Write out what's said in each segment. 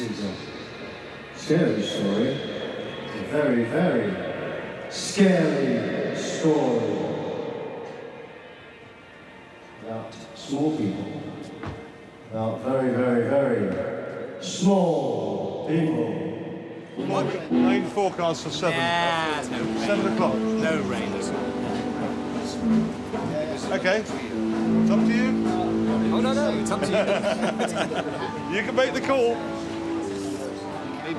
is a scary story. It's a very, very scary story about small people. About very, very, very small people. Rain forecast for 7. Nah, no rain. 7 o'clock. No rain at all. Okay. It's up to you. Oh, no, it's up to you. You can make the call.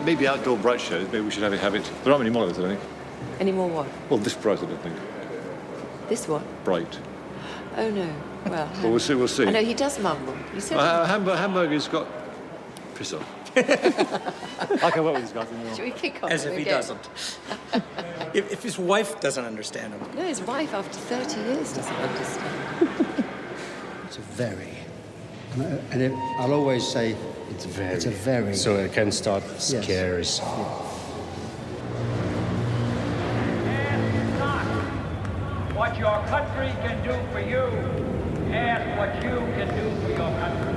Maybe outdoor bright shows, maybe we should have it. There aren't many more of those, I think. Any more what? Well, this bright, I don't think. This one? Bright. Oh, no. Well, Well, we'll see, we'll see. I know, he does mumble. You said... Hamburger's got... Piss off. I can work with this guy anymore. Should we pick on As him if he again? doesn't. If his wife doesn't understand him. No, his wife, after 30 years, doesn't understand. It's a very, I'll always say It's very. it's a very. So it can start scary. Ask not what your country can do for you. Ask what you can do for your country.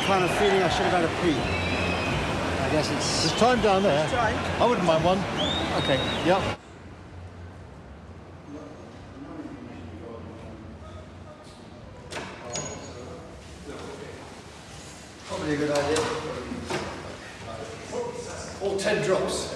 Kind of feeling I should have had a pee. I guess it's... There's time down there. I wouldn't mind one. Okay. Yep. Probably a good idea. All 10 drops.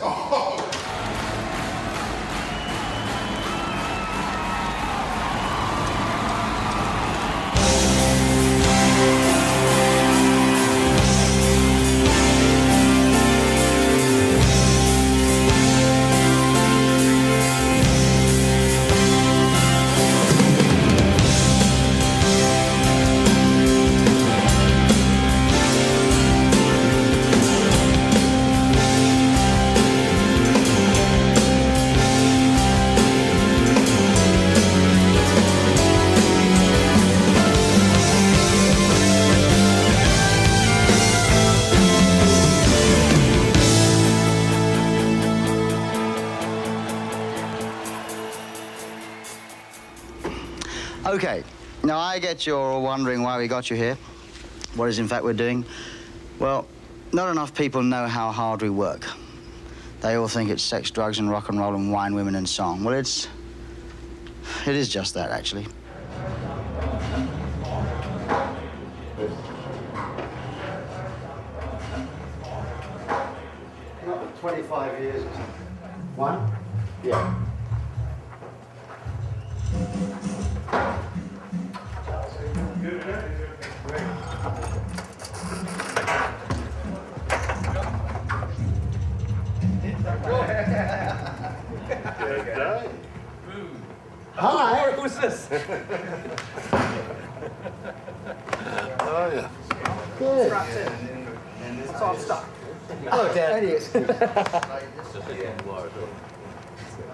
Okay, now I get you're all wondering why we got you here. What is in fact we're doing? Well, not enough people know how hard we work. They all think it's sex, drugs, and rock and roll and wine, women, and song. Well, it is just that, actually. Not 25 years or something. One? Yeah. Hi. Who's this? Oh, yeah. Good. So I'm stuck. Hello, Dad. Any excuse.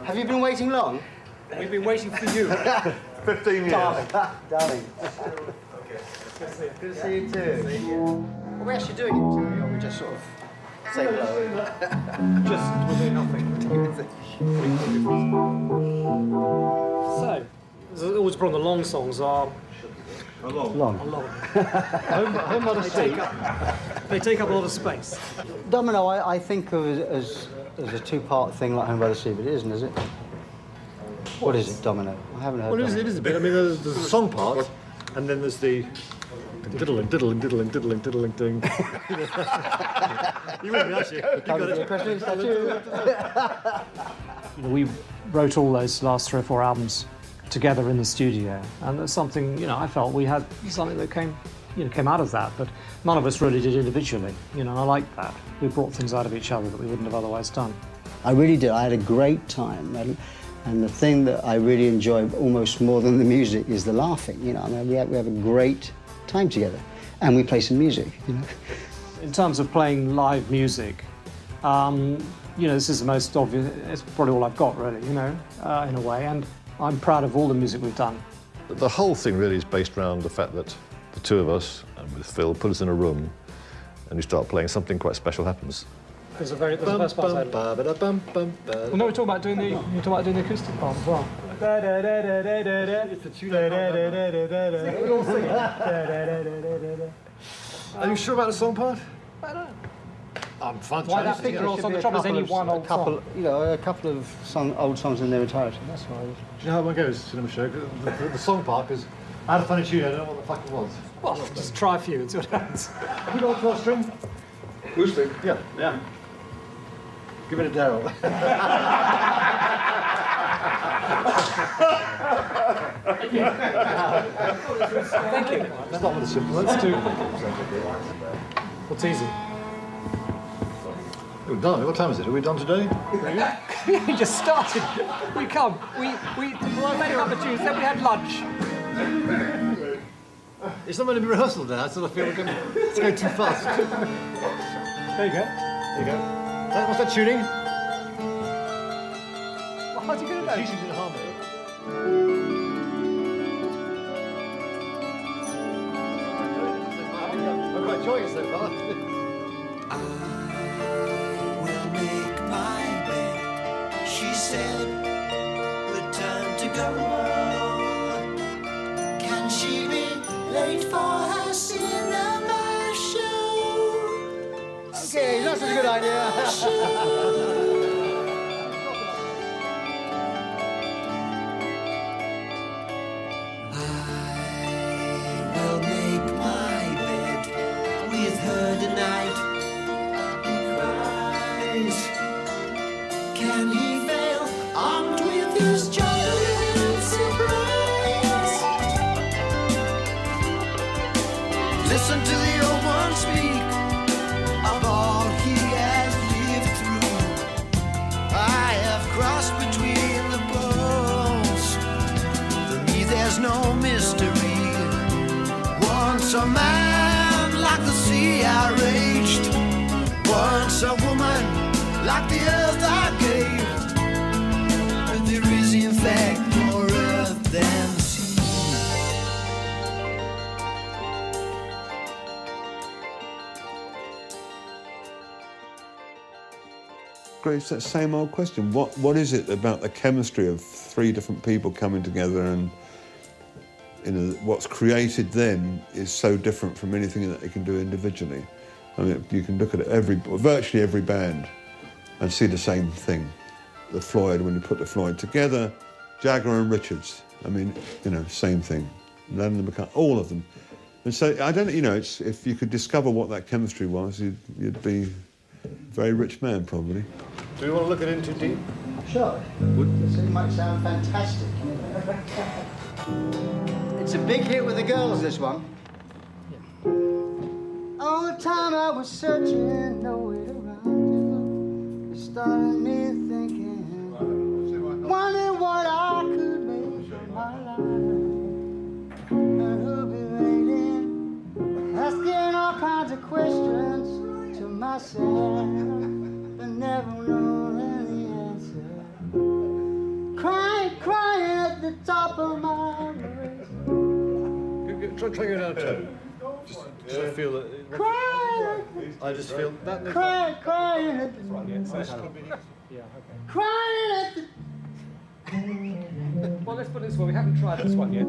Have you been waiting long? We've been waiting for you. 15 years. Darling. Good to see you too. Are we actually doing it? Or we just sort of say hello? Just we're doing nothing. So, there's always a problem. The long songs are Along. Long. long. Home by the sea. They take up a lot of space. Domino, I think of it as a two-part thing like Home by the Sea, but it isn't, is it? What is it, Domino? I haven't heard Well, Domino. it is a bit. I mean, there's the song part, and then there's the diddling, diddling, diddling, diddling, diddling, ding. You wouldn't actually. You got it. Question, statue. We wrote all those last 3 or 4 albums together in the studio, and there's something, I felt we had something that came out of that, but none of us really did individually. And I liked that. We brought things out of each other that we wouldn't have otherwise done. I really did. I had a great time. And the thing that I really enjoy almost more than the music is the laughing. We have a great time together. And we play some music, In terms of playing live music, this is the most obvious, it's probably all I've got really, in a way, and I'm proud of all the music we've done. The whole thing really is based around the fact that the two of us, and with Phil, put us in a room and we start playing, something quite special happens. There's the first part. Well, no, we're talking about doing the acoustic part as well. It's the tune. Are you sure about the song part? I don't know. I'm fine. Why that figure also? The trouble is only one old song. You know, a couple of old songs in their entirety. That's why. Do you know how one goes, Cinema Show? The song part is, I had a funny tune, I don't know what the fuck it was. Well, just try a few and see what happens. Have you got a 12 string? Blue string? Yeah. Give it a Daryl. Thank you. Let's start with the simple. Let's do. What's easy? We're done. What time is it? Are we done today? We just started. We come. We made a couple of tunes, then we had lunch. It's not meant to be rehearsal now. I sort of feel it's going too fast. There you go. There you go. What's that tuning? Well, how's he going to know? She's in harmony. I'm quite enjoying it so far. She said, return to go. Can she be late for her cinema show? Okay, that's a good idea. I will make my bed with her tonight. He cries. Can he fail, armed with his giant surprise? Listen to the old one speak of all he has lived through. I have crossed between the poles. For me there's no mystery. Once a man like the sea I raged. Once a woman like the earth I gave. But there is in fact more earth than sea. Grace, that same old question. What is it about the chemistry of three different people coming together, and what's created then is so different from anything that they can do individually? I mean, you can look at virtually every band and see the same thing. The Floyd, when you put the Floyd together, Jagger and Richards, I mean, same thing. Lennon and McCartney, all of them. And so, I don't know, if you could discover what that chemistry was, you'd be a very rich man, probably. Do we want to look at it in too deep? Sure. It might sound fantastic. It's a big hit with the girls, this one. All the time I was searching, no way around you. It started me thinking, wondering what I could make of my life. And who'll be waiting, asking all kinds of questions to myself, but never knowing the answer. Crying at the top of my voice. Try going down a tone. Just I feel that. I just feel that. Crying at the. Crying at the. Well, let's put it this way. We haven't tried this one yet.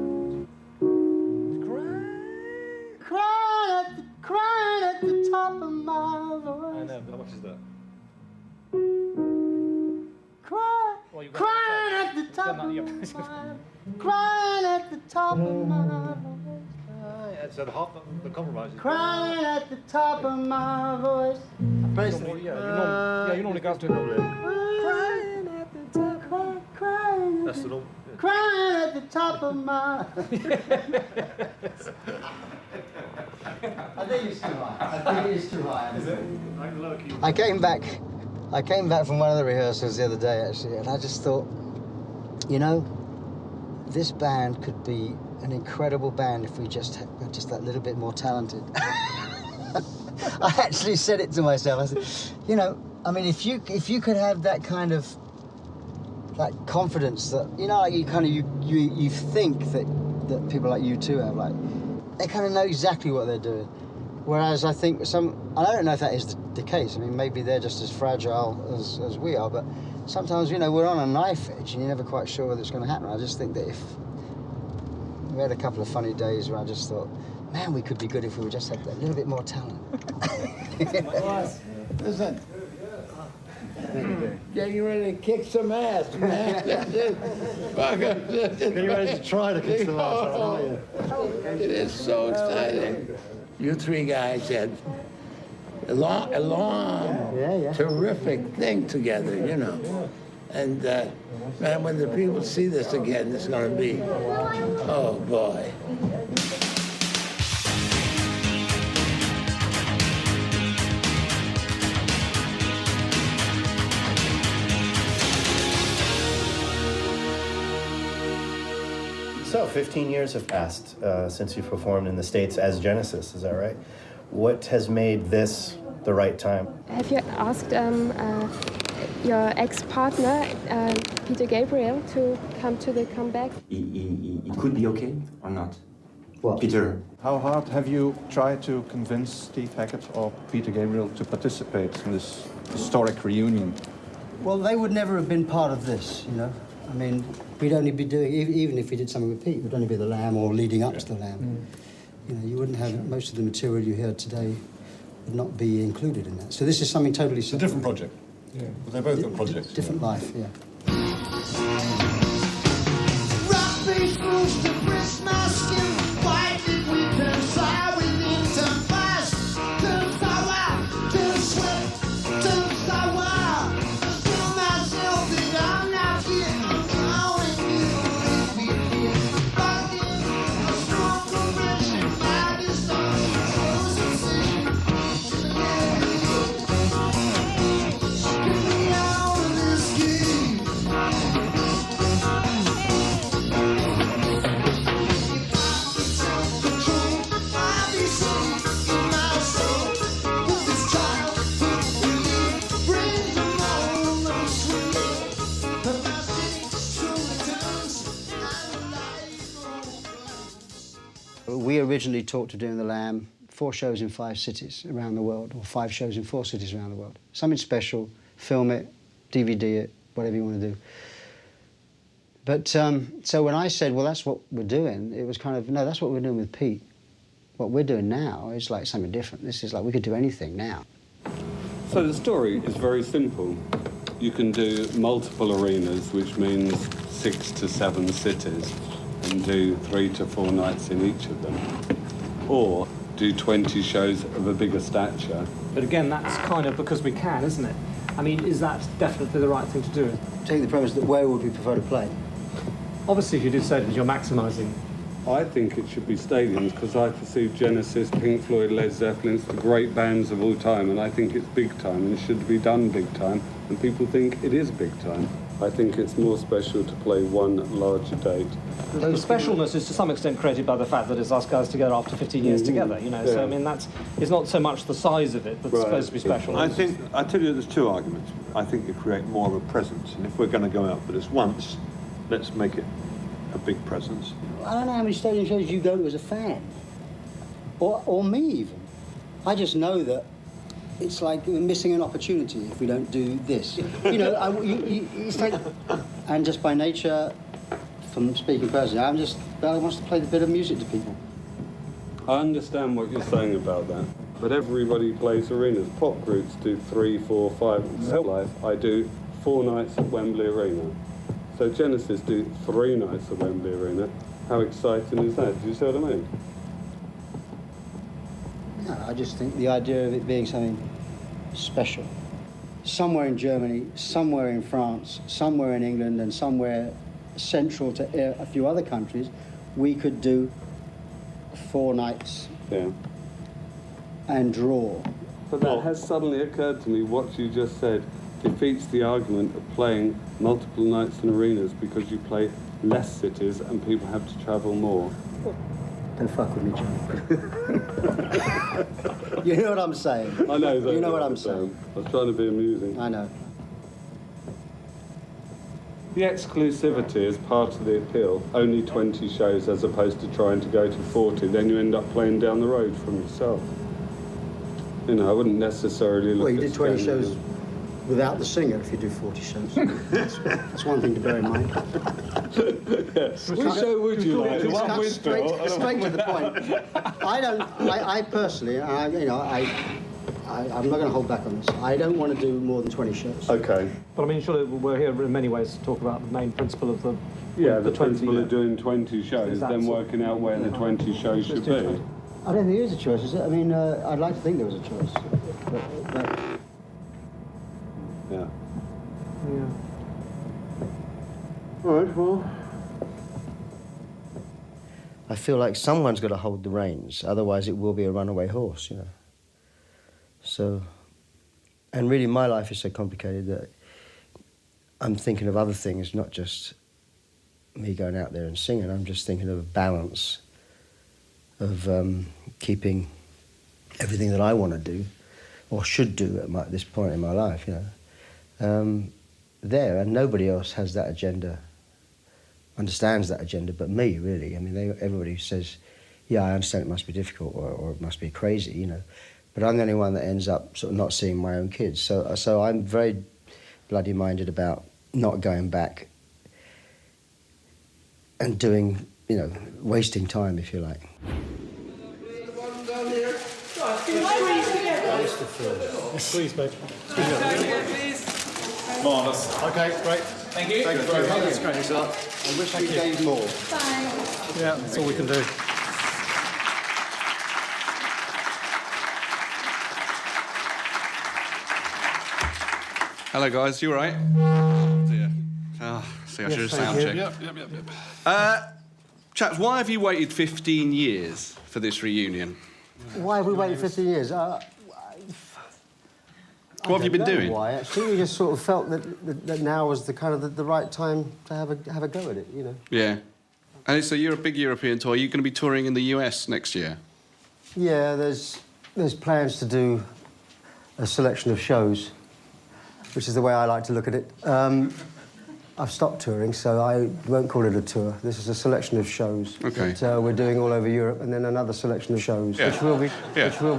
Crying at the top of my voice. I know, but how much is that? Crying at the top of my voice. Crying at the top of my voice. So the compromise is. Crying at the top of my voice. Basically, you normally go to it. Crying at the top. Crying. That's the norm. Yeah. Crying at the top of my. I think it's too high. I think it is too high. Is it? I came back from one of the rehearsals the other day, actually, and I just thought, this band could be an incredible band if we just were just that little bit more talented. I actually said it to myself. I said, if you could have that kind of confidence that, you think that that people like U2 have. Like, they kind of know exactly what they're doing. Whereas I think and I don't know if that is the case. I mean, maybe they're just as fragile as we are, but sometimes, you know, we're on a knife edge and you're never quite sure whether it's going to happen. I just think that if we had a couple of funny days where I just thought, man, we could be good if we just had a little bit more talent. Listen. Getting ready to kick some ass, man. Getting ready to try to kick some ass, aren't you? It is so exciting. You three guys had a long, terrific thing together, you know. And, man, when the people see this again, it's going to be, oh, boy. So, 15 years have passed since you performed in the States as Genesis, is that right? What has made this the right time? Have you asked your ex-partner, Peter Gabriel, to come to the comeback? It could be okay or not? What? Peter. How hard have you tried to convince Steve Hackett or Peter Gabriel to participate in this historic reunion? Well, they would never have been part of this, you know. I mean, we'd only be doing, even if we did something with Pete, it would only be The Lamb or leading up to The Lamb. You know, you wouldn't have, most of the material you heard today would not be included in that. So this is something totally separate. It's a different project. Yeah. Well, they're both got projects. Different life, yeah. We originally talked of doing The Lamb, 4 shows in 5 cities around the world, or 5 shows in 4 cities around the world. Something special, film it, DVD it, whatever you want to do. But, so when I said, well, that's what we're doing, it was kind of, no, that's what we're doing with Pete. What we're doing now is like something different. This is like, we could do anything now. So the story is very simple. You can do multiple arenas, which means 6 to 7 cities, and do 3 to 4 nights in each of them. Or do 20 shows of a bigger stature. But again, that's kind of because we can, isn't it? I mean, is that definitely the right thing to do? Take the premise that where would we prefer to play? Obviously, if you do stadiums, you're maximising. I think it should be stadiums because I perceive Genesis, Pink Floyd, Led Zeppelin, it's the great bands of all time, and I think it's big time and it should be done big time, and people think it is big time. I think it's more special to play one larger date. The specialness is to some extent created by the fact that it's us guys together after 15 years together, you know, so I mean, it's not so much the size of it that's supposed to be special. I tell you there's 2 arguments. I think you create more of a presence, and if we're going to go out for this once, let's make it a big presence. I don't know how many stadium shows you go to as a fan, or me even. I just know that it's like we're missing an opportunity if we don't do this. You know, it's like, and just by nature, from speaking personally, I want to play the bit of music to people. I understand what you're saying about that, but everybody plays arenas. Pop groups do 3, 4, 5. Life, I do 4 nights at Wembley Arena. So Genesis do 3 nights at Wembley Arena. How exciting is that? Do you see what I mean? No, I just think the idea of it being something special. Somewhere in Germany, somewhere in France, somewhere in England, and somewhere central to a few other countries, we could do 4 nights and draw. But that has suddenly occurred to me, what you just said defeats the argument of playing multiple nights in arenas because you play less cities and people have to travel more. Don't fuck with me, John. You know what I'm saying? I know exactly. You know what I'm saying. I was trying to be amusing. I know. The exclusivity is part of the appeal. Only 20 shows as opposed to trying to go to 40. Then you end up playing down the road from yourself. You know, I wouldn't necessarily look Well, you at did 20 scanning shows without the singer if you do 40 shows. That's one thing to bear in mind. Which show would you like? The one with straight to the point. I personally, I'm not going to hold back on this. I don't want to do more than 20 shows. Okay. But I mean, surely we're here in many ways to talk about the main principle of the the 20 principle of doing 20 shows, then working out where the 20 shows should be. I don't think there is a choice, is it? I mean, I'd like to think there was a choice. But Yeah. all right, well. I feel like someone's got to hold the reins, otherwise it will be a runaway horse, you know. So, and really my life is so complicated that I'm thinking of other things, not just me going out there and singing. I'm just thinking of a balance of keeping everything that I want to do, or should do at this point in my life, you know, there, and nobody else has that agenda, understands that agenda, but me, really. I mean, everybody says, yeah, I understand it must be difficult, or it must be crazy, you know, but I'm the only one that ends up sort of not seeing my own kids. So I'm very bloody minded about not going back and doing, you know, wasting time, if you like. Please, mate. Marvellous. Okay, great. Thank you. Thank you very much. That's great. Thanks a lot. I wish we gave more. Yeah, that's all we can do. Hello, guys. You all right? Oh, dear. See, I should have sound checked. Yep. Chaps, why have you waited 15 years for this reunion? Why have we waited 15 years? What have you been doing? Why? Actually, we just sort of felt that now was the kind of the right time to have a go at it, you know. Yeah. And so you're a big European tour. Are you going to be touring in the US next year? Yeah, there's plans to do a selection of shows, which is the way I like to look at it. I've stopped touring, so I won't call it a tour. This is a selection of shows that we're doing all over Europe, and then another selection of shows, which we'll be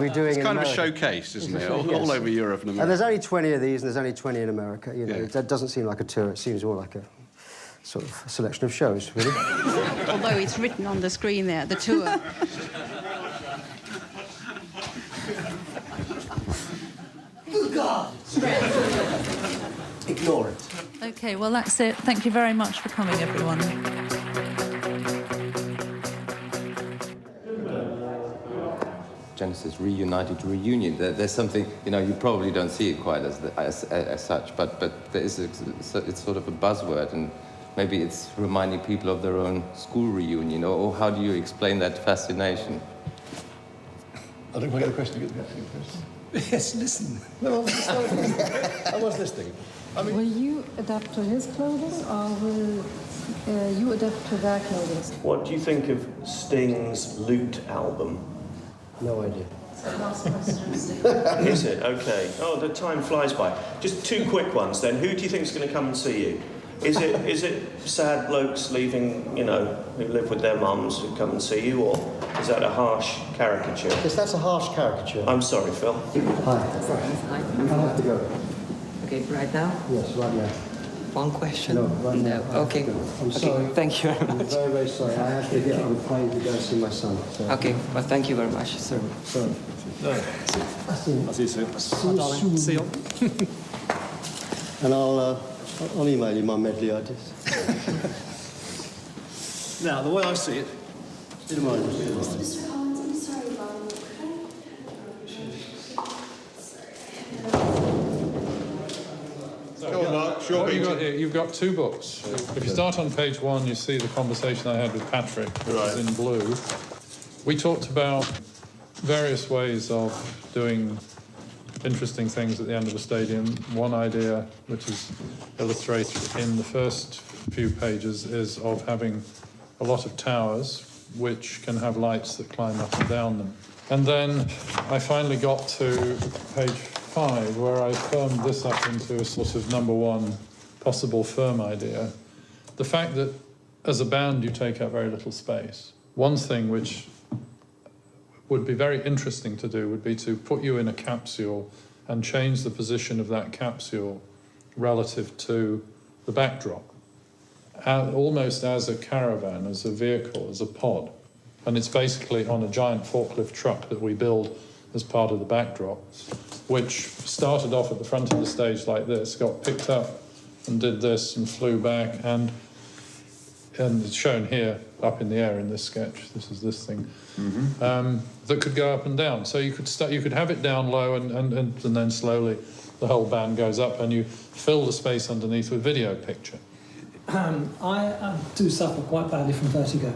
doing it's in kind America. of a showcase, isn't it? All over Europe and America. And there's only 20 of these, and there's only 20 in America. You know, that doesn't seem like a tour. It seems more like a sort of selection of shows, really. Although it's written on the screen there, the tour. Good God! Ignore it. OK, well, that's it. Thank you very much for coming, everyone. Genesis reunited reunion. There's something, you know, you probably don't see it quite as such, but there is it's sort of a buzzword, and maybe it's reminding people of their own school reunion, or how do you explain that fascination? I don't quite get the question. Yes, listen. No, I was listening. I mean, will you adapt to his clothing, or will you adapt to their clothing? What do you think of Sting's Loot album? No idea. Is it? Okay. Oh, the time flies by. Just two quick ones then. Who do you think is going to come and see you? Is it sad blokes leaving, you know, who live with their mums who come and see you, or is that a harsh caricature? Yes, that's a harsh caricature. I'm sorry, Phil. Hi. I have to go. Okay, right now? Yes, right now. One question? No, right now. Okay. I'm sorry. Thank you very much. I'm very, very sorry. I have to get on a plane to go see my son. So. Okay, well, thank you very much, sir. Sorry. No. I'll see you soon. See you soon. And I'll email you my medley ideas. Now, the way I see it... Didn't mind. Mr. Collins, I'm sorry about What you got here, you've got two books. If you start on page 1, you see the conversation I had with Patrick, which is in blue. We talked about various ways of doing interesting things at the end of a stadium. One idea, which is illustrated in the first few pages, is of having a lot of towers which can have lights that climb up and down them. And then I finally got to page 5, where I firmed this up into a sort of number 1 possible firm idea. The fact that as a band you take up very little space. One thing which would be very interesting to do would be to put you in a capsule and change the position of that capsule relative to the backdrop, almost as a caravan, as a vehicle, as a pod. And it's basically on a giant forklift truck that we build as part of the backdrop, which started off at the front of the stage like this, got picked up and did this and flew back, and it's shown here up in the air in this sketch. This is this thing that could go up and down. So you could have it down low, and then slowly the whole band goes up, and you fill the space underneath with video picture. I do suffer quite badly from vertigo.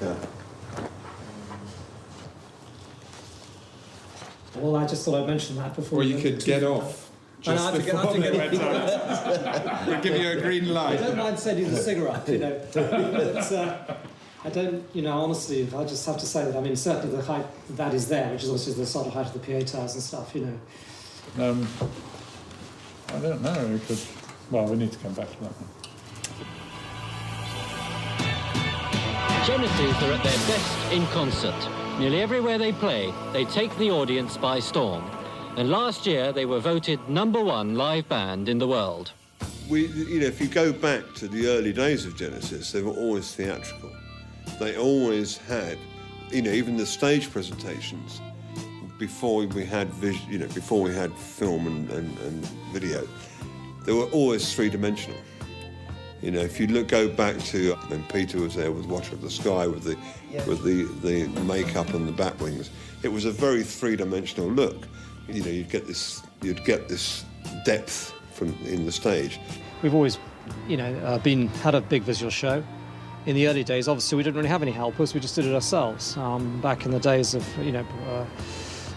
Yeah. Well, I just thought I'd mention that before. Or you could get off. Just before they went out. We'll give you a green light. I don't mind sending the cigarette, you know. But, I don't, you know, honestly, I just have to say that, I mean, certainly the height that is there, which is obviously the sort of height of the PA towers and stuff, you know. I don't know. We could. Well, we need to come back to that one. Genesis are at their best in concert. Nearly everywhere they play, they take the audience by storm. And last year, they were voted #1 live band in the world. If you go back to the early days of Genesis, they were always theatrical. They always had, even the stage presentations before we had before we had film and video, they were always three-dimensional. If you go back to when Peter was there with Watcher of the Sky with the makeup and the bat wings, it was a very three-dimensional look. You'd get this depth in the stage. We've always, had a big visual show. In the early days, obviously, we didn't really have any helpers. We just did it ourselves. Back in the days of,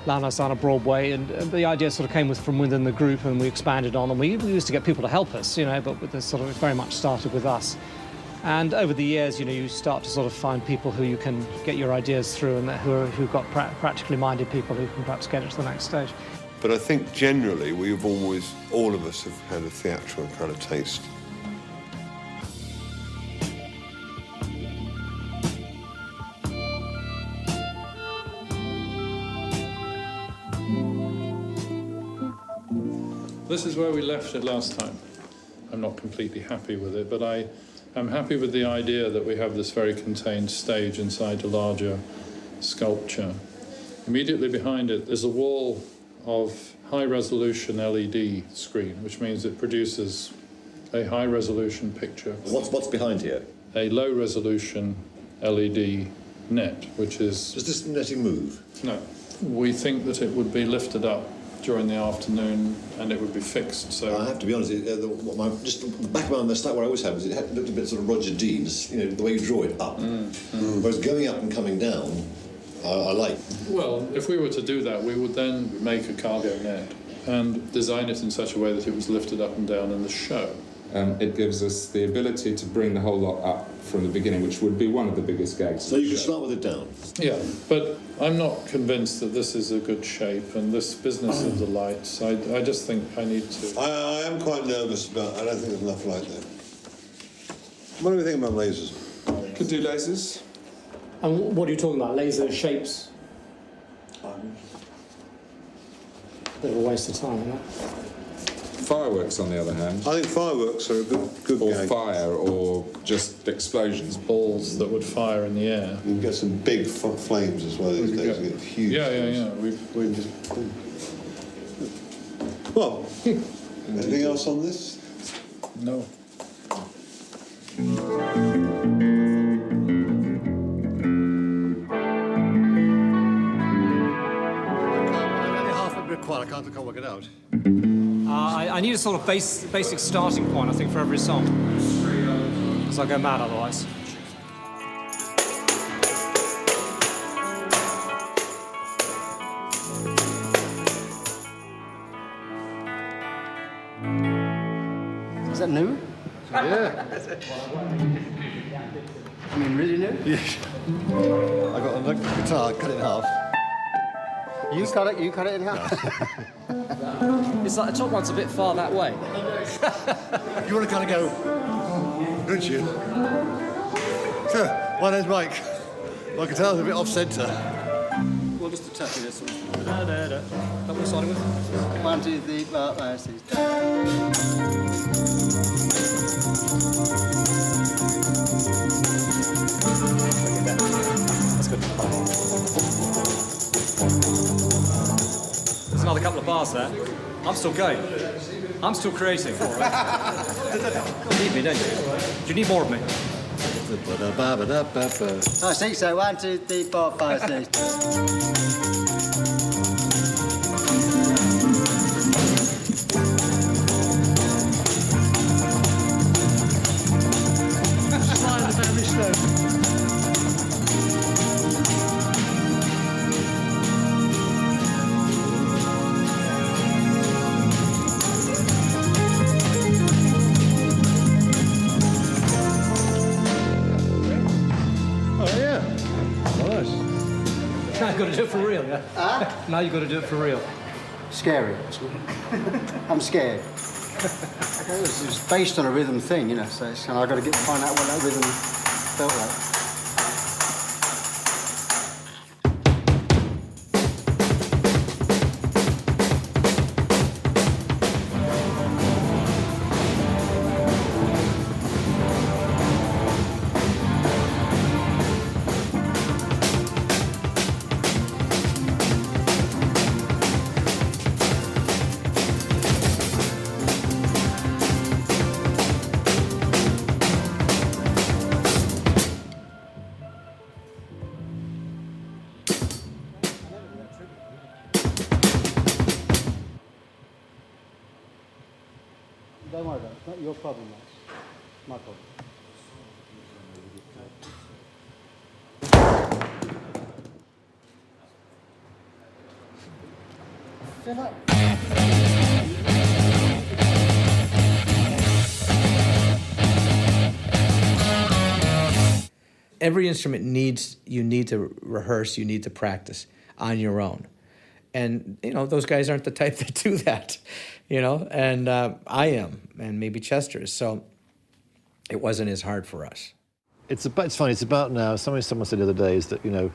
Landless down at Broadway, and the idea sort of came from within the group, and we expanded on, and we used to get people to help us, but this sort of very much started with us. And over the years, you start to sort of find people who you can get your ideas through, and who've got practically minded people who can perhaps get it to the next stage. But I think generally all of us have had a theatrical kind of taste. This is where we left it last time. I'm not completely happy with it, but I am happy with the idea that we have this very contained stage inside a larger sculpture. Immediately behind it is a wall of high-resolution LED screen, which means it produces a high-resolution picture. What's behind here? A low-resolution LED net, which is... Does this netting move? No. We think that it would be lifted up during the afternoon and it would be fixed. So I have to be honest, just the back of my mind, the start where I always had was it looked a bit sort of Roger Dean's, the way you draw it up. Whereas going up and coming down, I like. Well, if we were to do that, we would then make a cargo net and design it in such a way that it was lifted up and down in the show. It gives us the ability to bring the whole lot up from the beginning, which would be one of the biggest gags. So you can start with it down? Yeah, but I'm not convinced that this is a good shape, and this business of the lights, I just think I need to... I am quite nervous about... I don't think there's enough light there. What do we think about lasers? Could do lasers. And what are you talking about? Laser shapes? Bit of a waste of time, isn't it? Fireworks, on the other hand. I think fireworks are a good or gag. Fire, or just explosions. Balls that would fire in the air. You can get some big flames as well these days. You get huge Yeah. We've just... Well, anything else on this? No. I can't work it out. I need a sort of basic starting point, I think, for every song. Because I'll go mad otherwise. Is that new? Yeah. I mean, really new? Yeah. I got a guitar, cut it in half. You cut it in half? It's like the top one's a bit far that way. You want to kind of go, don't you? So, my name's Mike. I can tell I'm a bit off-centre. Well, just a touch of this one. That what we're starting with? 1, 2, 3, 4, 5, 6. That's good. There's another couple of bars there. I'm still going. I'm still creating. You need me, don't you? Do you need more of me? I think so. 1, 2, 3, 4, 5, 6. Now you've got to do it for real, yeah? Now you've got to do it for real. Scary. I'm scared. It's based on a rhythm thing, you know, so it's, I've got to find out what that rhythm felt like. Don't worry about it. It's not your problem, Max. It's my problem. Fill up. Every instrument you need to rehearse, you need to practice on your own. And, you know, those guys aren't the type that do that, you know, and I am, and maybe Chester is, so it wasn't as hard for us. It's funny, it's about now, someone said the other day is that, you know,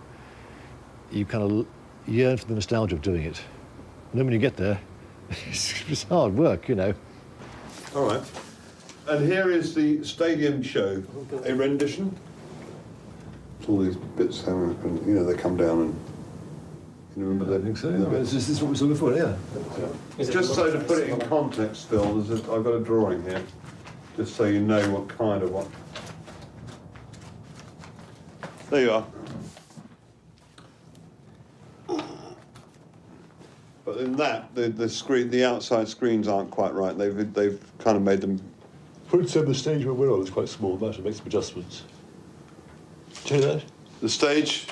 you kind of yearn for the nostalgia of doing it. And then when you get there, it's hard work, you know. All right. And here is the stadium show, a rendition. All these bits, and, you know, they come down and... You remember that? I think so, yeah. Is this what we saw before, yeah? Just so to put it in context, Phil, I've got a drawing here, just so you know what kind of what. There you are. But in that, the outside screens aren't quite right. They've kind of made them. For instance, the stage where we're on is quite small. That should make some adjustments. Do you know that? The stage?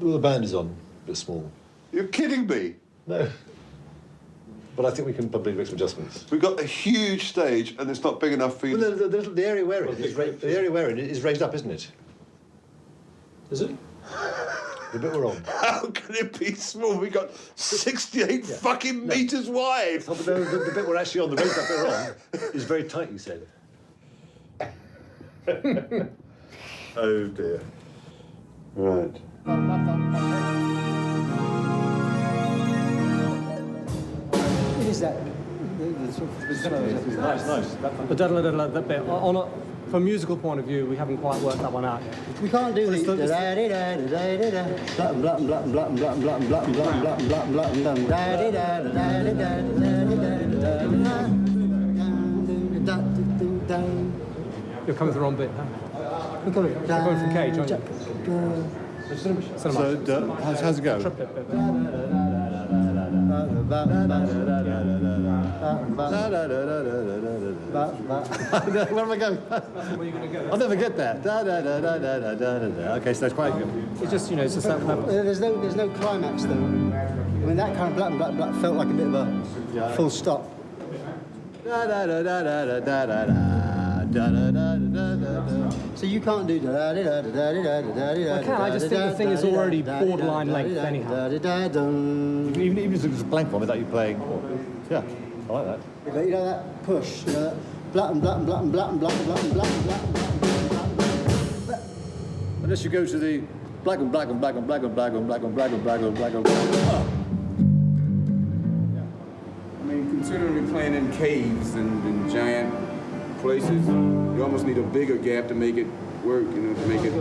Well, the band is on, a bit small. You're kidding me? No. But I think we can probably make some adjustments. We've got a huge stage, and it's not big enough for you. Well, the area we're in is raised up, isn't it? Is it? The bit we're on. How can it be small? We got 68 fucking metres wide. Oh, but the bit we're actually on, the raised up bit we're on, is very tight, you said. Oh dear. Right. It is that. Nice. That bit. From a musical point of view, we haven't quite worked that one out. We can't do the You're coming to the wrong bit, huh? You're going from Cage, aren't you? So, how's it go? Where am I going? Where are you going to go? I'll never get there. Okay, so that's quite good. It's just, you know, it's just that. There's no climax though. I mean, that kind of blah felt like a bit of a full stop. So you can't do da da da da da da da da. I can. I just think the thing is already borderline length anyhow. Even if it was a blank one without you playing. Yeah, I like that. You know that push, you know that blat and blat and blat and blat and blat and blat and blat and blat and blat. Unless you go to the black and black and black and black and black and black and black and black and black and black. I mean, considering we're playing in caves and in giant places, you almost need a bigger gap to make it work, you know, to make it.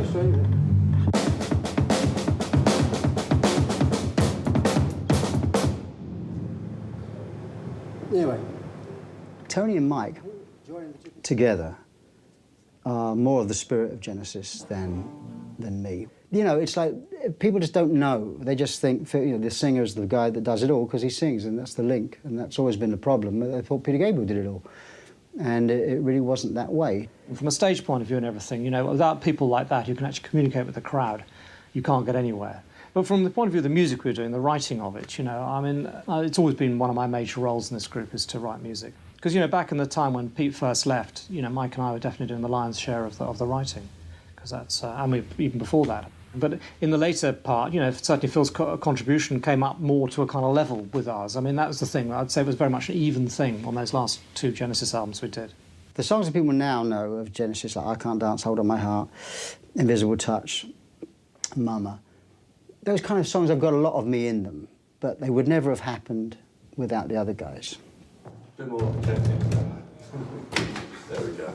Anyway, Tony and Mike together are more of the spirit of Genesis than me. You know, it's like people just don't know. They just think, you know, the singer's the guy that does it all because he sings, and that's the link, and that's always been the problem. They thought Peter Gabriel did it all, and it really wasn't that way. From a stage point of view and everything, you know, without people like that, you can actually communicate with the crowd. You can't get anywhere. But from the point of view of the music we're doing, the writing of it, you know, I mean, it's always been one of my major roles in this group is to write music. Because, you know, back in the time when Pete first left, you know, Mike and I were definitely doing the lion's share of the writing. Because that's, even before that. But in the later part, you know, certainly Phil's contribution came up more to a kind of level with ours. I mean, that was the thing. I'd say it was very much an even thing on those last 2 Genesis albums we did. The songs that people now know of Genesis, like I Can't Dance, Hold On My Heart, Invisible Touch, Mama, those kind of songs have got a lot of me in them, but they would never have happened without the other guys. A bit more objective. There we go.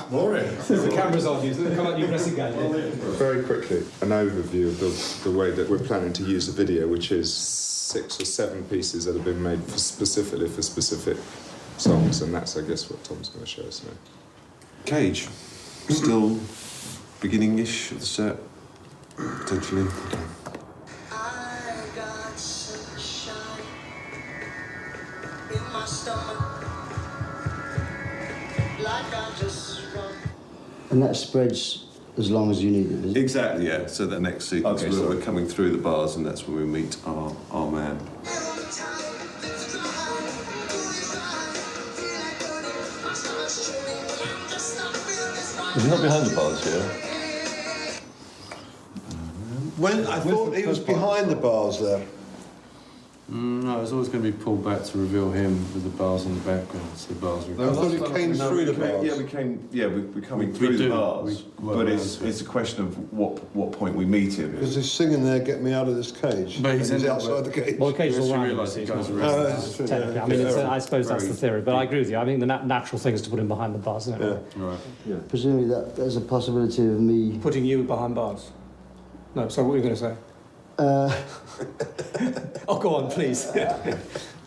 Boring. The camera's on you, so come on, you press again. Very quickly, an overview of the way that we're planning to use the video, which is 6 or 7 pieces that have been made specifically for specific songs, and that's, I guess, what Tom's going to show us now. Cage, still beginning-ish of the set, potentially. And that spreads as long as you need it, does it? Exactly, yeah. So the next sequence, we're coming through the bars, and that's when we meet our man. Was he not behind the bars here? When I thought he was behind the bars there. No, it's always going to be pulled back to reveal him with the bars in the background. So the bars. I thought he came through the bars. Yeah, we came. Yeah, we're coming through the bars. But it's a question of what point we meet him. Because he's singing there, "Get me out of this cage." But he's outside the cage. Well, the cage is all right. Technically, I mean, I suppose that's the theory. But I agree with you. I think the natural thing is to put him behind the bars, isn't it? Yeah. Right. Yeah. Presumably there's a possibility of me... Putting you behind bars? No, so what were you going to say? Oh, go on, please.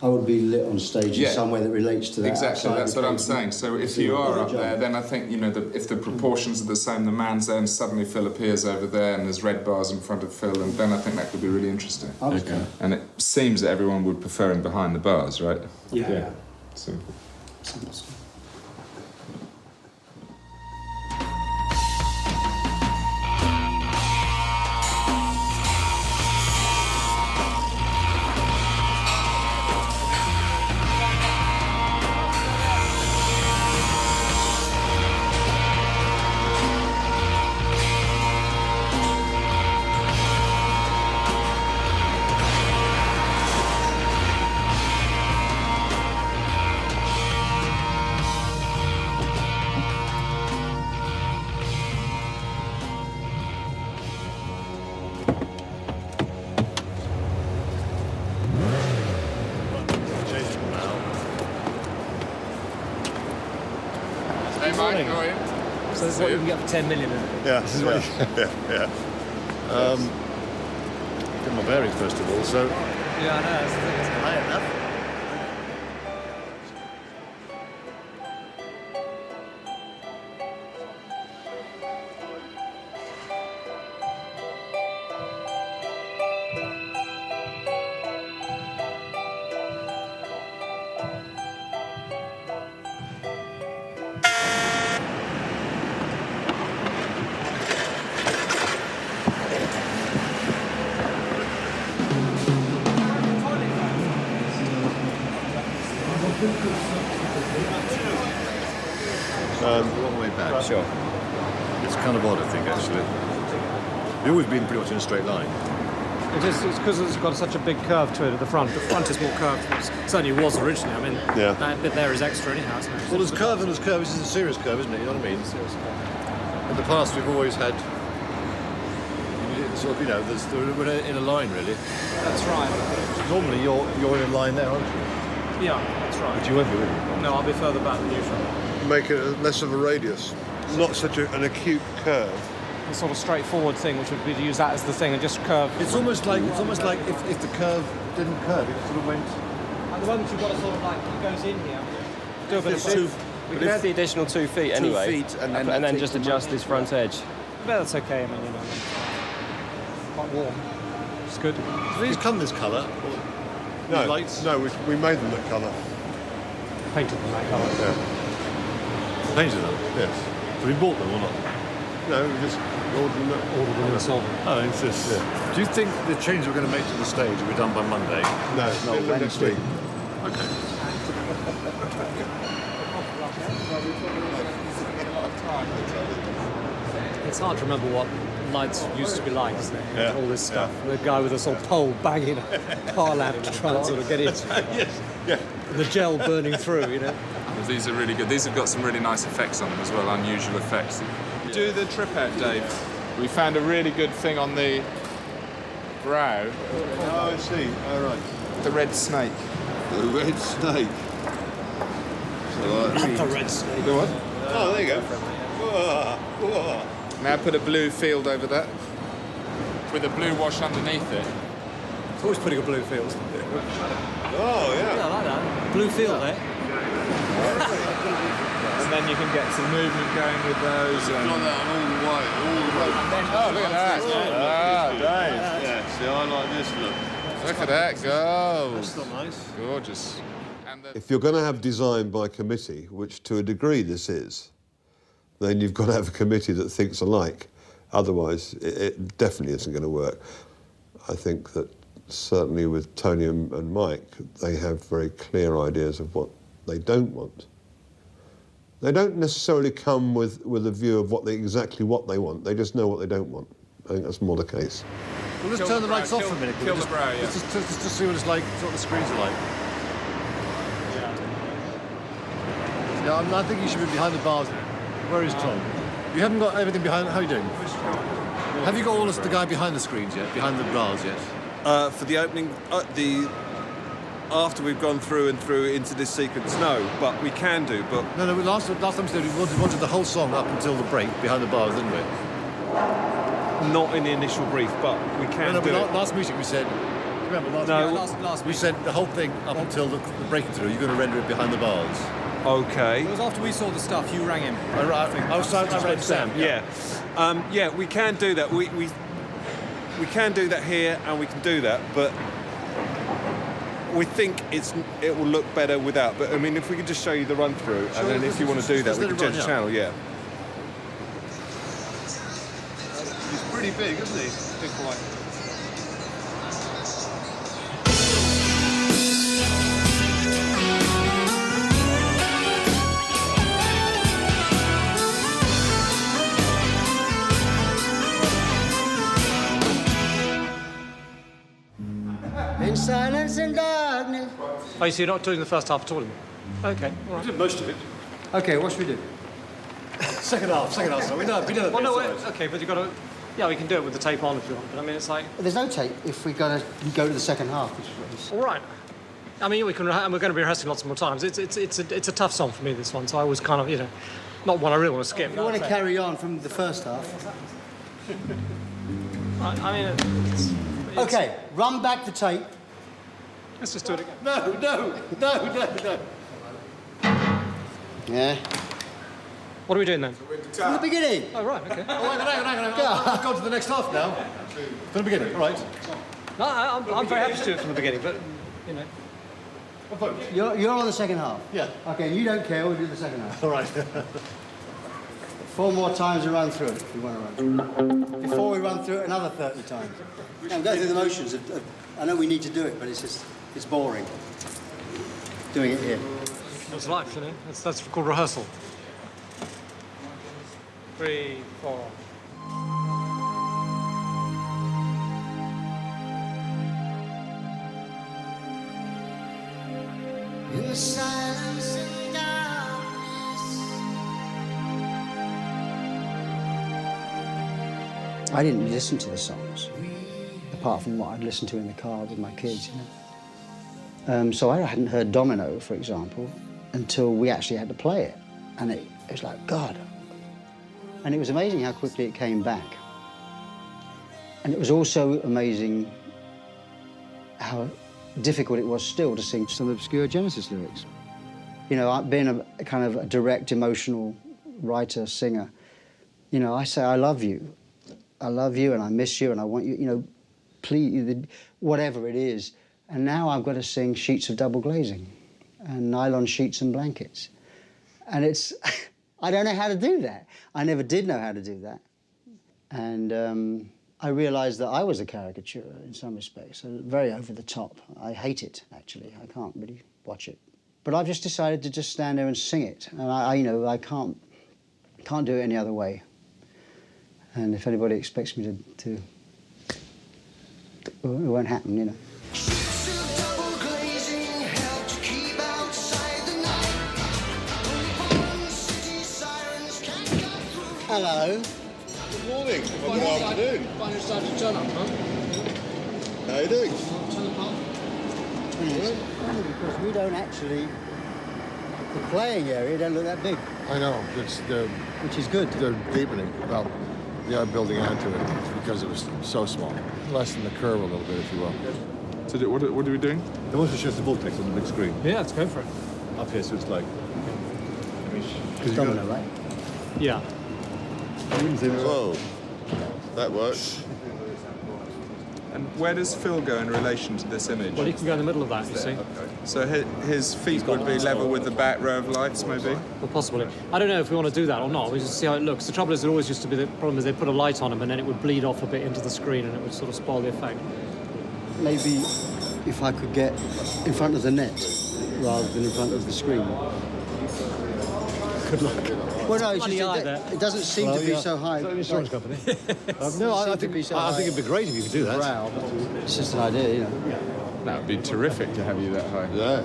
I would be lit on stage in some way that relates to that. Exactly, that's what I'm saying. So if you are up there, then I think, you know, if the proportions are the same, the man's there and suddenly Phil appears over there and there's red bars in front of Phil, and then I think that could be really interesting. Okay. And it seems that everyone would prefer him behind the bars, right? Yeah. Simple. Hey, Mike, how are you? So this is what you can get for 10 million, isn't it? Yeah, this is what yeah. Get my bearings first of all, so... Yeah, I know, that's the thing, isn't it? High enough. a long way back. Sure. It's kind of odd, I think, actually. You've always been pretty much in a straight line. It's because it's got such a big curve to it at the front. The front is more curved. It certainly was originally. I mean, that bit there is extra anyhow, isn't it? Well, there's curve and there's curve. This is a serious curve, isn't it? You know what I mean? Serious curve. In the past, we've always had sort of, we're in a line, really. That's right. Normally, you're in a line there, aren't you? Yeah, that's right. But you won't be, will you? No, I'll be further back than usual. Make it less of a radius, not such an acute curve. The sort of straightforward thing, which would be to use that as the thing and just curve. It's almost like if the curve didn't curve, it sort of went. At the moment, you've got to sort of like it goes in here. Do a bit of We can add the additional 2 feet anyway. 2 feet and then take just the adjust this front edge. But that's okay. I mean, you know, quite warm. It's good. Do these come this colour? No, lights? no, we made them that colour. Painted them that colour. Yeah. Painted them? Yes. So we bought them or not? No, we just ordered them in a sold. Oh, it's just. Yeah. Do you think the change we're going to make to the stage will be done by Monday? No, next week. Okay. It's hard to remember what lights used to be like, isn't it? Yeah. All this stuff. The guy with a sort of pole banging a car lamp to try and sort of get in. Yes. Yeah. And the gel burning through, you know. Well, these are really good. These have got some really nice effects on them as well, unusual effects. Do the trip out, Dave. We found a really good thing on the brow. Oh, I see. All right. The red snake. The red snake. The red snake. The what? Oh, there you go. Whoa, whoa. Now put a blue field over that with a blue wash underneath it. It's always putting a blue field. Oh, yeah. Yeah, I like that. Blue field, eh? And then you can get some movement going with those. Got that all the way, Oh, look at that. Ah, Dave. Yeah, see, I like this look. Look at that go. That's not nice. Gorgeous. If you're going to have design by committee, which to a degree this is, then you've got to have a committee that thinks alike. Otherwise, it definitely isn't going to work. I think that certainly with Tony and Mike, they have very clear ideas of what they don't want. They don't necessarily come with a view of exactly what they want. They just know what they don't want. I think that's more the case. Well, let's turn the lights off for a minute. Kill the brow, yeah. Just to see what it's like, what the screens are like. Yeah, I think you should be behind the bars. Where is Tom? You haven't got everything behind. How are you doing? Have you got all the guy behind the screens yet? Behind the bars yet? For the opening, after we've gone through into this sequence, no, but we can do. But no. Last time we said we wanted the whole song up until the break behind the bars, didn't we? Not in the initial brief, but we can do it. Last meeting we said. Remember last we said the whole thing up until the breaking through. You're going to render it behind the bars. Okay. It was after we saw the stuff, you rang him. I read Sam. Yeah, we can do that. We can do that here, and we can do that, but we think it will look better without. But I mean, if we could just show you the run through, and then if you want to do that, we can change the channel. Yeah. He's pretty big, isn't he? Big boy. In silence and darkness. Oh, so you're not doing the first half at all? Okay, all right. We did most of it. Okay, what should we do? Second half. So we know the Well, no, okay, but you've got to... Yeah, we can do it with the tape on if you want, but I mean, it's like... There's no tape if we go to the second half, which is what we said. All right. I mean, we're going to be rehearsing lots more times. It's a tough song for me, this one, so I was kind of, not one I really want to skip. If you want to carry on from the first half. I mean, it's... Okay, run back the tape. Let's just do it again. No. Yeah. What are we doing then? From the beginning. Oh, right, okay. Oh, hang on. I've gone to the next half now. From the beginning, all right. No, I'm very happy to do it from the beginning, but, You're on the second half? Yeah. Okay, you don't care, we'll do the second half. All right. 4 more times to run through it, if we want to run through it. Before we run through it another 30 times. I'm going through the motions. I know we need to do it, but it's boring. Doing it here. It's life, That's called rehearsal. 3, 4. In the silence and darkness. I didn't listen to the songs, apart from what I'd listened to in the car with my kids, you know. So I hadn't heard Domino, for example, until we actually had to play it. And it was like, God. And it was amazing how quickly it came back. And it was also amazing how difficult it was still to sing some obscure Genesis lyrics. You know, I've been a kind of a direct, emotional writer, singer. You know, I say, I love you, and I miss you, and I want you, you know, please, whatever it is. And now I've got to sing sheets of double glazing and nylon sheets and blankets. And it's, I don't know how to do that. I never did know how to do that. And I realised that I was a caricature in some respects, very over the top. I hate it, actually. I can't really watch it. But I've just decided to just stand there and sing it. And you know, I can't do it any other way. And if anybody expects me to well, it won't happen, you know. Hello. Good morning. Good afternoon. Find yourself to turn up, huh? How you doing? Because we don't actually, the playing area don't look that big. I know, which is good. They're deepening. Well, they are building onto it because it was so small. Lessen the curve a little bit, if you will. So what are we doing? They want to show the Voltex on the big screen. Yeah, let's go for it. Up here, so it's like... It's Domino, right? Yeah. Whoa, that works. And where does Phil go in relation to this image? Well, he can go in the middle of that, you see. Okay. So his feet would be level with the back row of lights, maybe? Well, possibly. I don't know if we want to do that or not. We just see how it looks. The trouble is, it always used to be, the problem is they put a light on him and then it would bleed off a bit into the screen and it would sort of spoil the effect. Maybe if I could get in front of the net rather than in front of the screen. Good luck. Well, no, it doesn't seem to be so high. Insurance company. No, I think it'd be great if you could do that. Brow, but it's just an idea, you know. That would be terrific to have you that high. Yeah.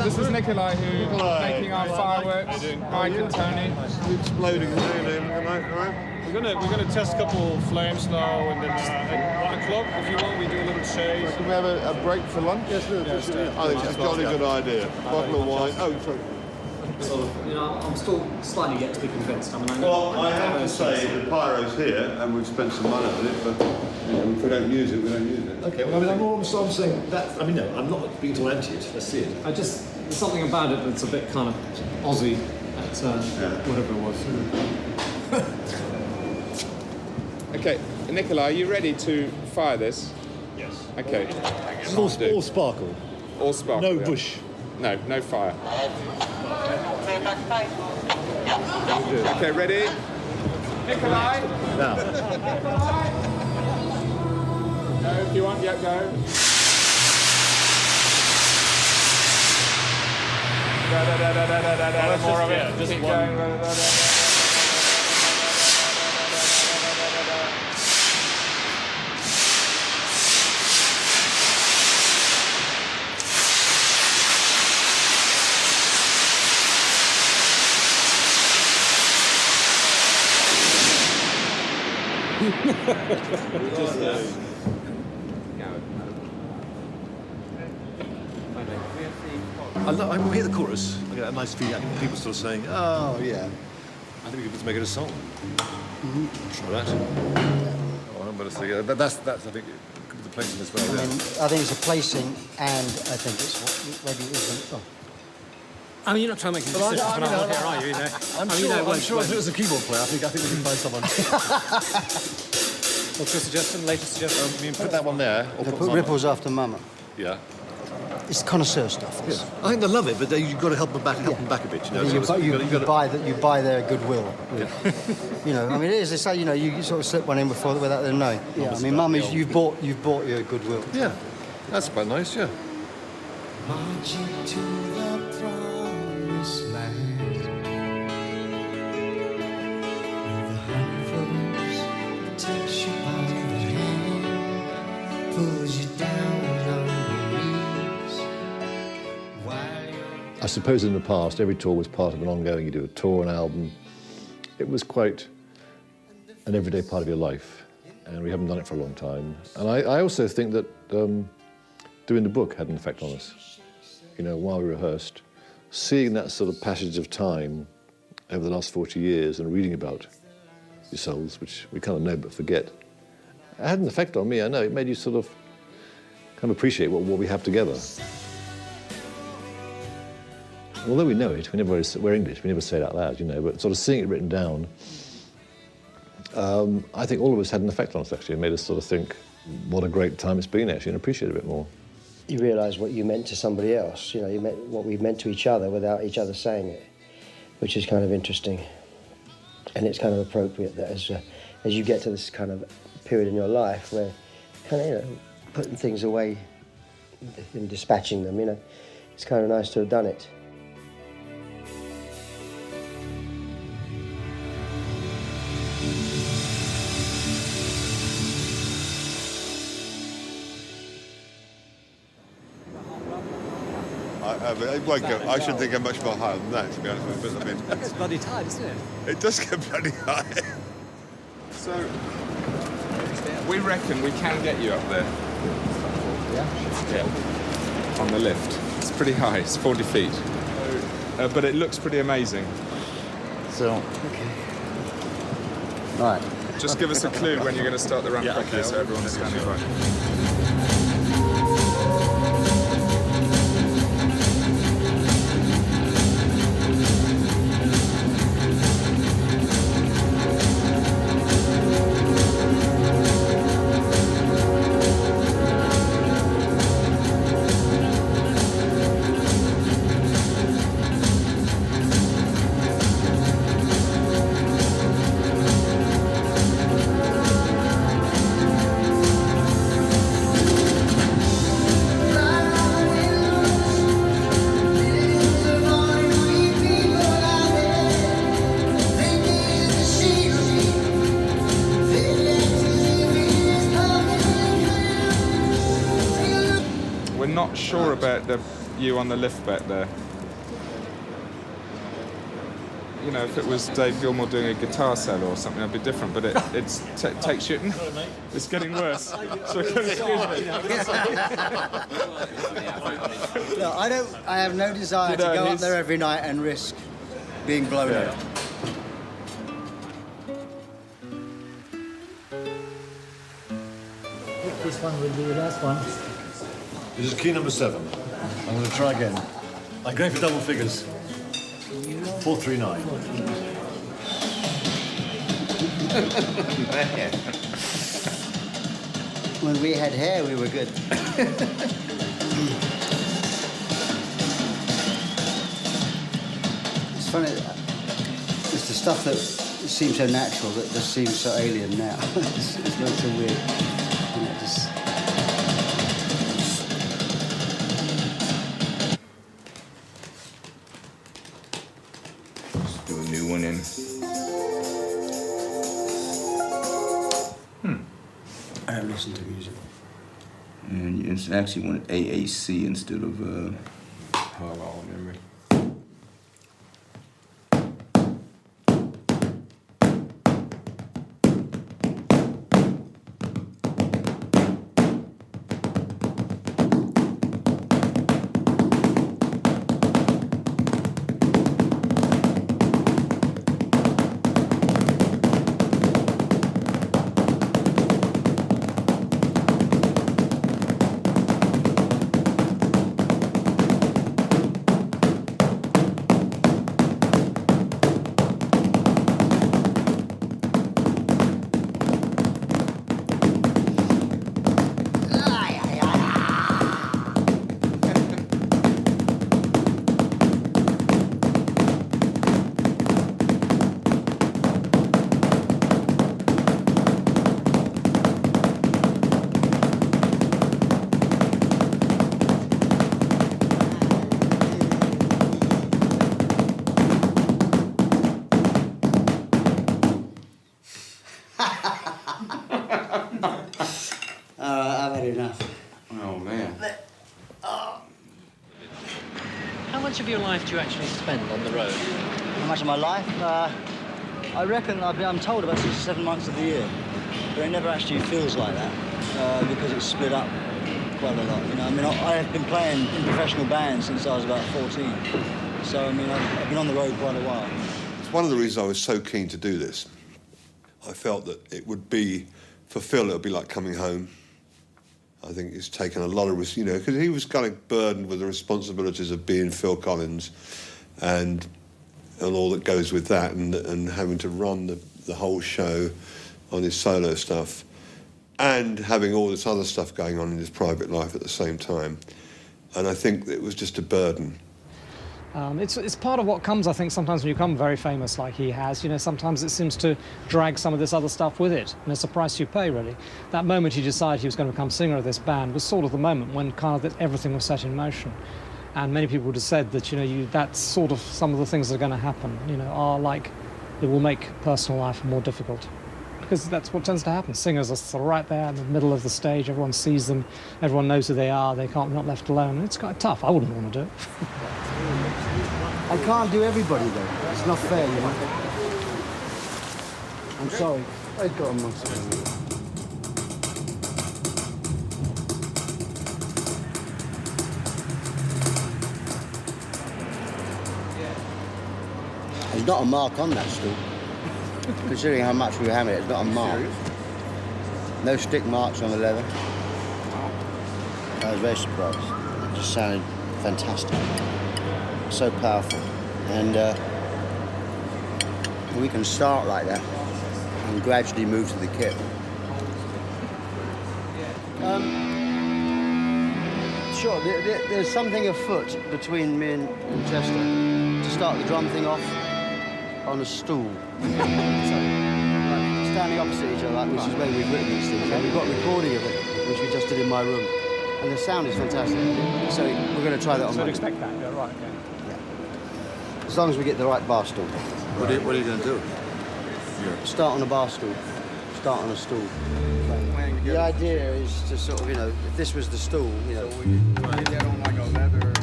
This is Nikolai who's making our fireworks. Mike and Tony. Exploding the room, right? We're gonna test a couple of flames now, and then at 1 o'clock, if you want, we do a little shade. Can we have a break for lunch? Yes, Yeah, I think it's a jolly good idea. Bottle of wine. Oh, sorry. You know, I'm still slightly yet to be convinced. I mean, Well, I have to say the pyro's here, and we've spent some money on it, but you know, if we don't use it, we don't use it. Okay, well, I'm saying that, I mean, no, I'm not being too anti it. Let's see it. there's something about it that's a bit kind of Aussie at whatever it was. Okay, Nikolai, are you ready to fire this? Yes. Okay. It's all sparkle. All sparkle. No yeah. bush. No fire. Okay, ready? Nikolai? Now. Nikolai? No, if you want, yeah, go. More of it. Just keep going. I hear the chorus. I get a nice feeling. People still saying, "Oh yeah." I think we could make it a song. Try that. Oh, I'm going to say that's. I think it could be the placing as well. I mean, I think it's a placing, and I think it's maybe it isn't. Oh. I mean, you're not trying to make a decision for now, here, are you? You know? I'm sure if it was a keyboard player, I think we can find someone. What's your suggestion? Latest suggestion? I mean, put that one there. Or Put Ripples After Mama. Yeah. It's connoisseur stuff. Yeah. I think they love it, but you've got to help them back a bit. You know, you buy their goodwill. Yeah. You know, I mean, it is. It's like, you know, you sort of slip one in before without them knowing. Yeah, I mean, mummies, you've bought your goodwill. Yeah, that's quite nice. Yeah. Marching to the promised land. I suppose in the past, every tour was part of an ongoing. You do a tour, an album. It was quite an everyday part of your life, and we haven't done it for a long time. And I also think that doing the book had an effect on us. You know, while we rehearsed, seeing that sort of passage of time over the last 40 years and reading about your souls, which we kind of know but forget, it had an effect on me, I know. It made you sort of kind of appreciate what we have together. Although we know it, we're English, we never say it out loud, you know, but sort of seeing it written down, I think all of us had an effect on us, actually. It made us sort of think what a great time it's been, actually, and appreciate it a bit more. You realise what you meant to somebody else, you know, you meant what we meant to each other without each other saying it, which is kind of interesting. And it's kind of appropriate that as you get to this kind of period in your life where kind of, you know, putting things away and dispatching them, you know, it's kind of nice to have done it. I should think I'm much more higher than that, to be honest with you. But I mean, It's bloody tight, isn't it? it does get bloody high. So, we reckon we can get you up there. Yeah. On the lift. It's pretty high, it's 40 feet. But it looks pretty amazing. So, okay. Right. Just give us a clue when you're going to start the ramp properly so everyone's standing by. Not sure about you on the lift back there. You know, if it was Dave Gilmour doing a guitar solo or something, that'd be different. But it takes shooting. It's getting worse. So excuse me. No, I have no desire to go up there every night and risk being blown out. This one will be the last one. This is key number 7. I'm going to try again. I'm going for double figures. 439. When we had hair, we were good. It's funny, it's the stuff that seems so natural that just seems so alien now. It's not so weird. You know, just... Do a new one in. I don't listen to music. And it's actually one AAC instead of Harlow memory. much of your life do you actually spend on the road? How much of my life? I reckon I'm told about 6 or 7 months of the year, but it never actually feels like that because it's split up quite a lot. You know, I mean, I have been playing in professional bands since I was about 14, so I mean, I've been on the road quite a while. It's one of the reasons I was so keen to do this. I felt that it would be, for Phil, it would be like coming home. I think he's taken a lot of risk, you know, because he was kind of burdened with the responsibilities of being Phil Collins and all that goes with that, and having to run the whole show on his solo stuff and having all this other stuff going on in his private life at the same time. And I think it was just a burden. It's part of what comes, I think, sometimes when you become very famous like he has. You know, sometimes it seems to drag some of this other stuff with it, and it's a price you pay, really. That moment he decided he was going to become singer of this band was sort of the moment when kind of everything was set in motion. And many people would have said that, you know, that's sort of some of the things that are going to happen, you know, are like, it will make personal life more difficult. Because that's what tends to happen. Singers are sort of right there in the middle of the stage, everyone sees them, everyone knows who they are, they can't be not left alone. It's quite tough. I wouldn't want to do it. I can't do everybody, though. It's not fair, you know. I'm sorry. I got a monster. There's not a mark on that stool. Considering how much we hammered it, it's not a mark. No stick marks on the leather. I was very surprised. It just sounded fantastic. So powerful. And we can start like that and gradually move to the kit. Sure, there's something afoot between me and Chester to start the drum thing off on a stool. Standing opposite each other, which is where we've written these things. And we've got a recording of it, which we just did in my room. And the sound is fantastic. So we're going to try that on Monday. Expect that, yeah, right, okay. Yeah. As long as we get the right bar stool. What are you going to do? Start on a bar stool. Start on a stool. The idea is to sort of, you know, if this was the stool, you know. So we get on like a leather.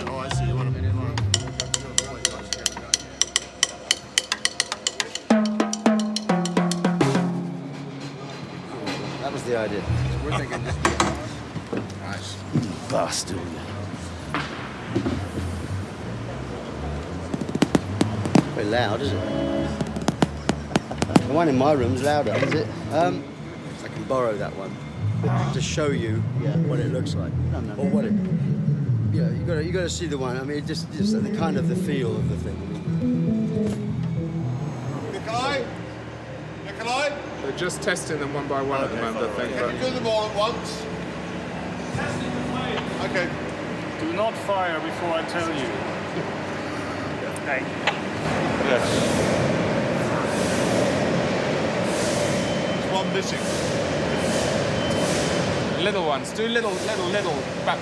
Oh, I see. You want to That was the idea. We're thinking just nice. Bar stool. Very loud, isn't it? The one in my room's louder, is it? I can borrow that one to show you what it looks like, or what it. Yeah, you got to see the one. I mean, just the kind of the feel of the thing. Nikolai? We're just testing them one by one at the moment, I think. Can you do them all at once? Okay. Do not fire before I tell you. Hey. Yes. One missing. Little ones. Do little. Back.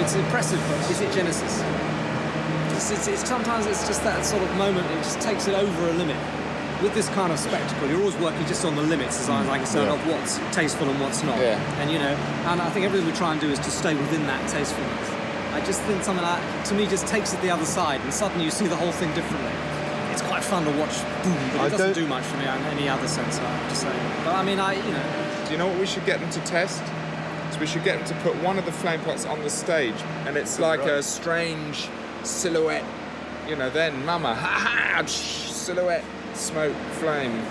It's impressive, but is it Genesis? It's sometimes it's just that sort of moment, it just takes it over a limit. With this kind of spectacle, you're always working just on the limits, as I like to say, of what's tasteful and what's not. Yeah. And, you know, and I think everything we try and do is to stay within that tastefulness. I just think something like that, to me, just takes it the other side, and suddenly you see the whole thing differently. It's quite fun to watch, boom, but it doesn't do much for me in any other sense, I have to say. But, I mean, Do you know what we should get them to test? So we should get them to put one of the flame pots on the stage, and it's like a strange silhouette. You know, then mama, ha, silhouette, smoke, flame.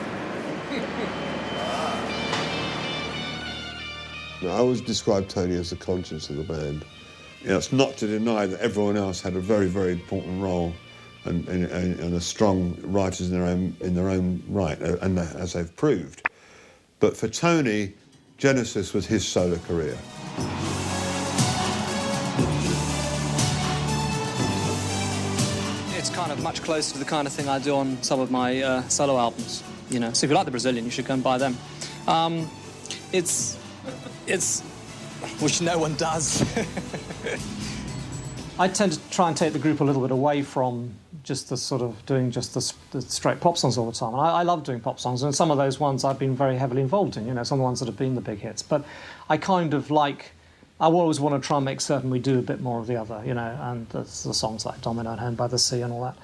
I always describe Tony as the conscience of the band. You know, it's not to deny that everyone else had a very, very important role and are strong writers in their own right, and as they've proved. But for Tony, Genesis was his solo career. it's kind of much closer to the kind of thing I do on some of my solo albums, you know. So if you like the Brazilian, you should go and buy them. It's which no one does. I tend to try and take the group a little bit away from just the sort of doing just the straight pop songs all the time. And I love doing pop songs, and some of those ones I've been very heavily involved in, you know, some of the ones that have been the big hits. But I kind of like, I always want to try and make certain we do a bit more of the other, you know, and that's the songs like Domino and Home by the Sea and all that.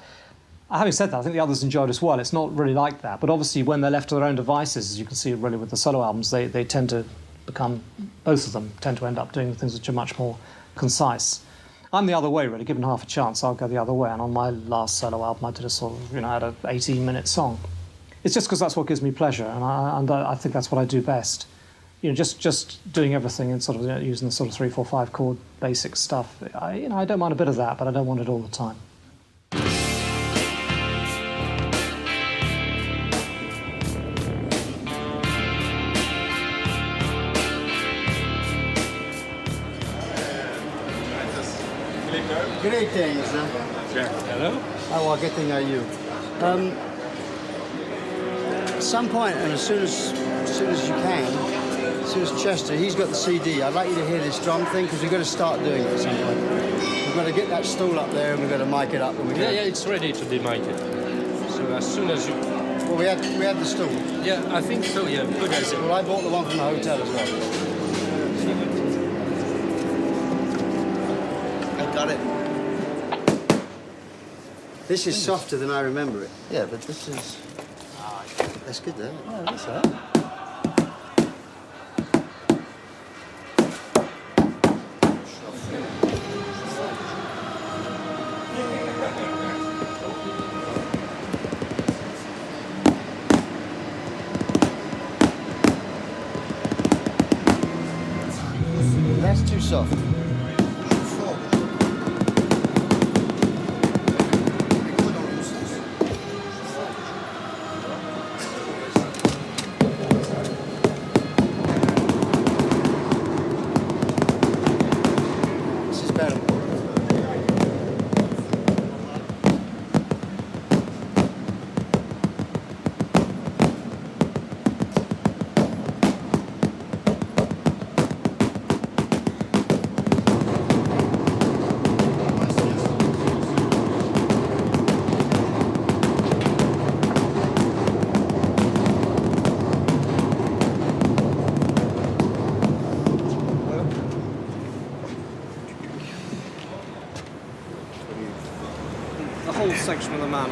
Having said that, I think the others enjoyed as well. It's not really like that. But obviously, when they're left to their own devices, as you can see really with the solo albums, they tend to become, both of them tend to end up doing things which are much more concise. I'm the other way, really. Given half a chance, I'll go the other way. And on my last solo album, I did a sort of, you know, I had an 18-minute song. It's just because that's what gives me pleasure, and I think that's what I do best. You know, just doing everything and sort of, you know, using the sort of 3, 4, 5 chord basic stuff. I don't mind a bit of that, but I don't want it all the time. Greetings. Hello. How are getting are you? At some point, and as soon as you can, as soon as Chester, he's got the CD. I'd like you to hear this drum thing because we've got to start doing it at some point. We've got to get that stool up there and we've got to mic it up. And Yeah, it's ready to be mic'd. So as soon as you... Well, we had the stool. Yeah, I think so, yeah. Good as it. Well, I bought the one from the hotel as well. I got it. This is softer than I remember it. Yeah, but this is... That's good, though. Oh, that's all right. That's too soft. This is better. The whole section of the man,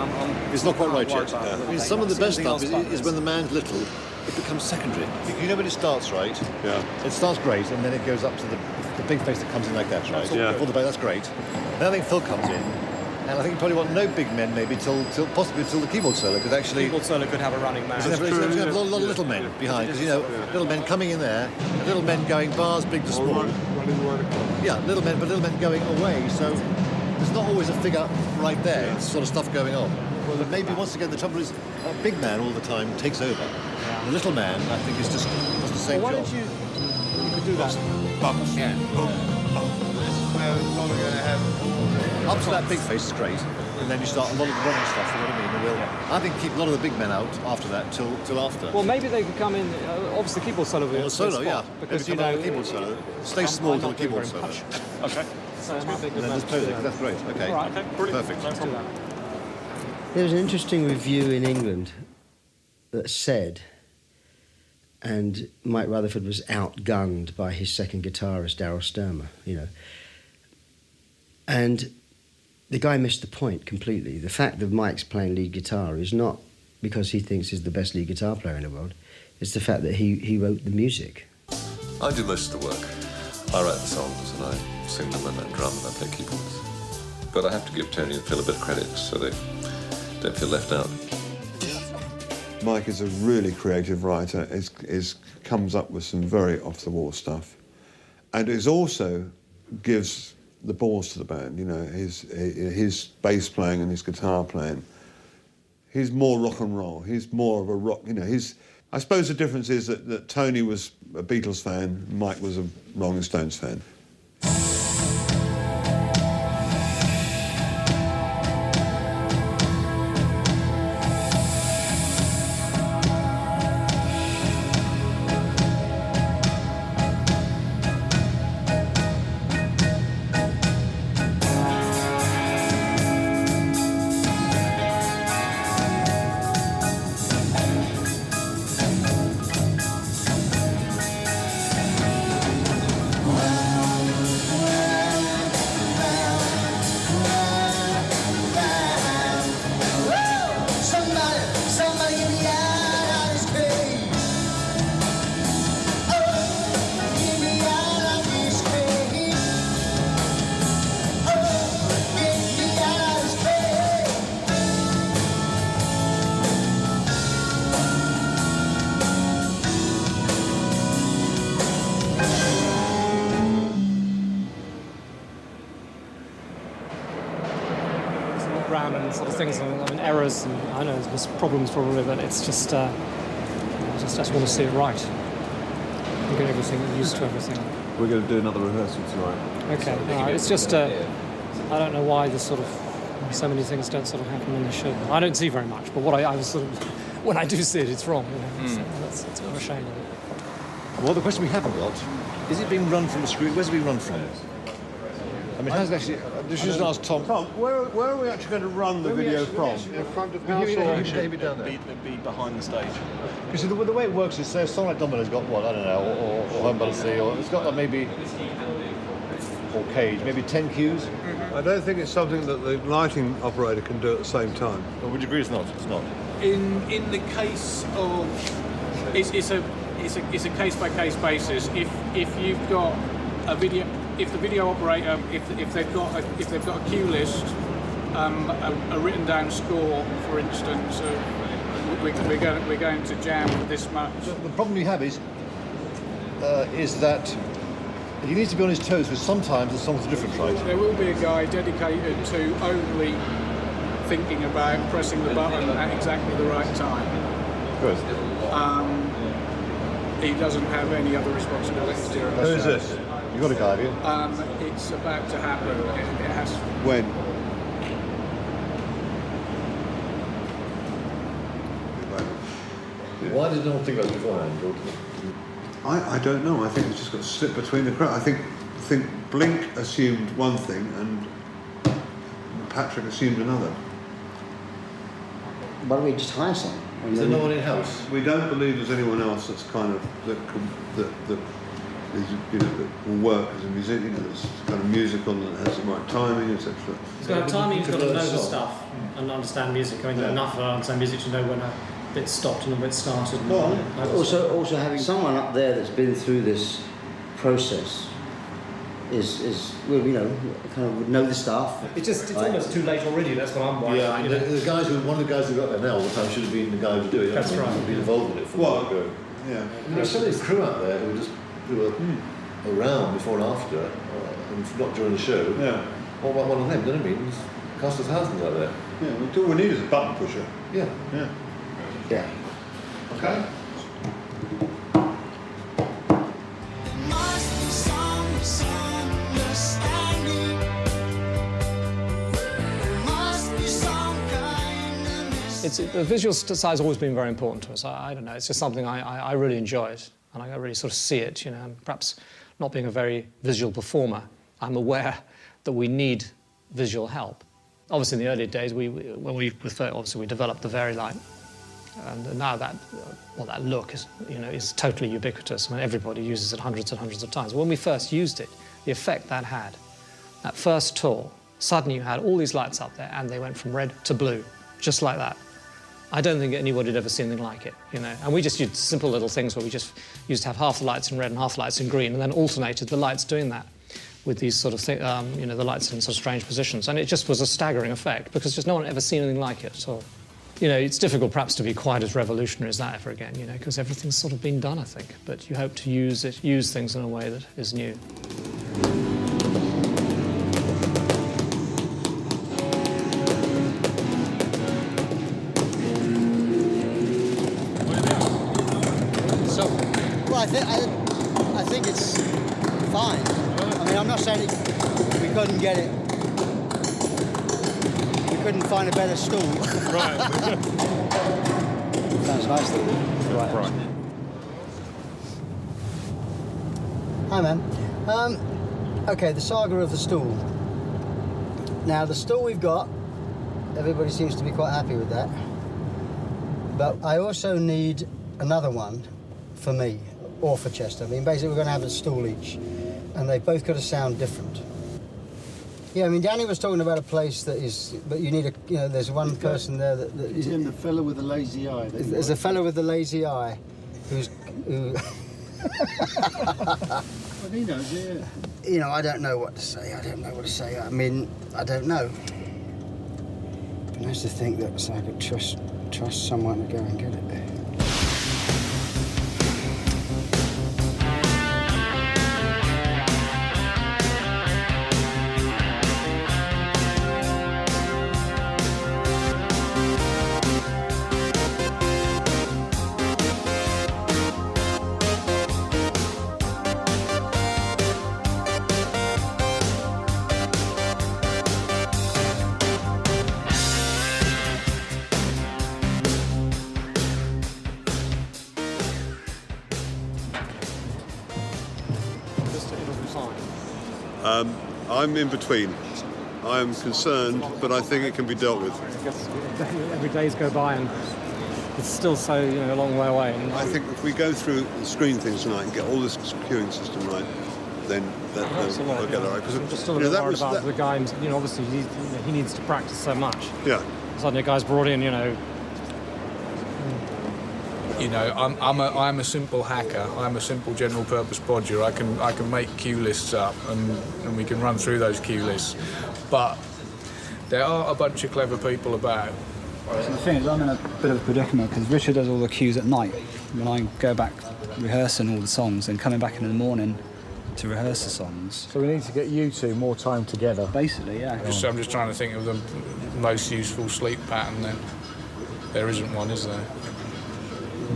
It's not quite right yet. about it. I mean, some of the best stuff is when the man's little, it becomes secondary. You know when it starts right? Yeah. It starts great, and then it goes up to the big face that comes in like that, right? Yeah. Before the bass, that's great. Then I think Phil comes in, and I think you probably want no big men maybe possibly till the keyboard solo, because actually... Keyboard solo could have a running man. There's a lot of little men behind, because, you know, little men coming in there, and little men going bars big to small. Yeah, little men going away, so there's not always a figure right there, it's sort of stuff going on. Well, maybe once again, the trouble is a big man all the time takes over. Yeah. The little man, I think, is just does the same Well, why job. don't you could do that. Up to that big face is great, and then you start a lot of the running stuff, you know what I mean? And I think keep a lot of the big men out after that till after. Well, maybe they could come in, obviously keyboard solo. Well, the solo, yeah. Because, Maybe you come out know... of the keyboard solo. Stay small till the keyboard solo. Okay. So it might be a good And then man just to play do it, that. that's great. Okay. All right. Okay, brilliant. Perfect. Let's do that. There was an interesting review in England that said, and Mike Rutherford was outgunned by his second guitarist, Daryl Stuermer, you know. And the guy missed the point completely. The fact that Mike's playing lead guitar is not because he thinks he's the best lead guitar player in the world. It's the fact that he wrote the music. I do most of the work. I write the songs and I sing them and I drum and I play keyboards. But I have to give Tony and Phil a bit of credit so they don't feel left out. Mike is a really creative writer. Comes up with some very off-the-wall stuff, and it also gives the balls to the band. You know, his bass playing and his guitar playing. He's more rock and roll. He's more of a rock. You know, I suppose the difference is that Tony was a Beatles fan, Mike was a Rolling Stones fan. and sort of things, errors, and I know there's problems probably, but it's just, I just want to see it right. And get everything used to everything. We're going to do another rehearsal tonight. Okay, it's just, I don't know why this sort of, so many things don't sort of happen when they should. I don't see very much, but what I was sort of, when I do see it, it's wrong. So that's a bit of a shame of it. Well, the question we haven't got, is it being run from a screen? Where's it being run from? I mean, has it actually... This is ask Tom. Tom, where are we actually going to run the video from? In front of house or... Maybe down there. Be behind the stage. Because the way it works is, say, a song like Domino's got, what, I don't know, or Home by the Sea, or it's got like maybe... Or Cage, maybe 10 cues. I don't think it's something that the lighting operator can do at the same time. Well, would you agree it's not? It's not. In the case of, it's a case by case basis. If you've got a video, if the video operator, if they've got a cue list, a written down score, for instance, we're going to jam with this much. The problem you have is that he needs to be on his toes, because sometimes the songs are different, right? There will be a guy dedicated to only thinking about pressing the button at exactly the right time. Good. He doesn't have any other responsibilities during the Who show. is this? You got a guy, have you? It's about to happen. It has. When? Why did no one think about it beforehand, George? I don't know. I think it's just got to slip between the cracks. I think Blink assumed one thing and Patrick assumed another. Why don't we just hire someone? Is there no one in-house? We don't believe there's anyone else that's kind of that is, that will work as a musician, that's kind of musical and has the right timing, etc. He's got to have timing, he's got to know the stuff and understand music. I mean, enough to understand music to know when a bit's stopped and a bit's started. Also having someone up there that's been through this process is well, kind of would know the stuff. It's almost too late already. That's what I'm worried about. The guys one of the guys who got there now all the time should have been the guy who do it. That's right. Been involved in it from the go. Yeah. I mean, there's so many crew out there who were around before and after, and not during the show. Yeah. What about one of them? Then it means cost us thousands out there. Yeah. All we need is a button pusher. Yeah. Yeah. Yeah. Okay. The visual side has always been very important to us. I don't know, it's just something I really enjoy it, and I really sort of see it, and perhaps not being a very visual performer, I'm aware that we need visual help. Obviously, in the early days, when we developed the Vari-Light, and now that look is totally ubiquitous. I mean, everybody uses it hundreds and hundreds of times. When we first used it, the effect that had, that first tour, suddenly you had all these lights up there, and they went from red to blue, just like that. I don't think anybody had ever seen anything like it, And we just used simple little things where we just used to have half the lights in red and half the lights in green, and then alternated the lights doing that with these sort of the lights in sort of strange positions. And it just was a staggering effect, because just no one had ever seen anything like it at all. It's difficult perhaps to be quite as revolutionary as that ever again, because everything's sort of been done, I think. But you hope to use things in a way that is new. I think it's fine. I mean, I'm not saying we couldn't get it. We couldn't find a better stool. Right. Sounds nice though. Right. Hi, man. Okay, the saga of the stool. Now, the stool we've got, everybody seems to be quite happy with that. But I also need another one for me. Or for Chester. I mean, basically, we're going to have a stool each, and they've both got to sound different. Yeah, I mean, Danny was talking about a place that is, but you need there's one person there that He's in the fellow with the lazy eye. There's a fellow with the lazy eye, who. Well, he knows, yeah. I don't know what to say. I mean, I don't know. But nice to think that I could trust someone to go and get it there. I'm in between. I'm concerned, but I think it can be dealt with. I guess every days go by and it's still so, a long way away. And I think if we go through the screen things tonight and get all this queuing system right, then they'll get it right. I'm just still a bit worried about the guy, obviously he needs to practice so much. Yeah. Suddenly a guy's brought in, I'm a simple hacker. I'm a simple general purpose bodger. I can make queue lists up and we can run through those queue lists. But there are a bunch of clever people about. So the thing is, I'm in a bit of a predicament because Richard does all the cues at night. When I go back rehearsing all the songs and coming back in the morning to rehearse the songs. So we need to get you two more time together. Basically, yeah. I'm just trying to think of the most useful sleep pattern then. There isn't one, is there?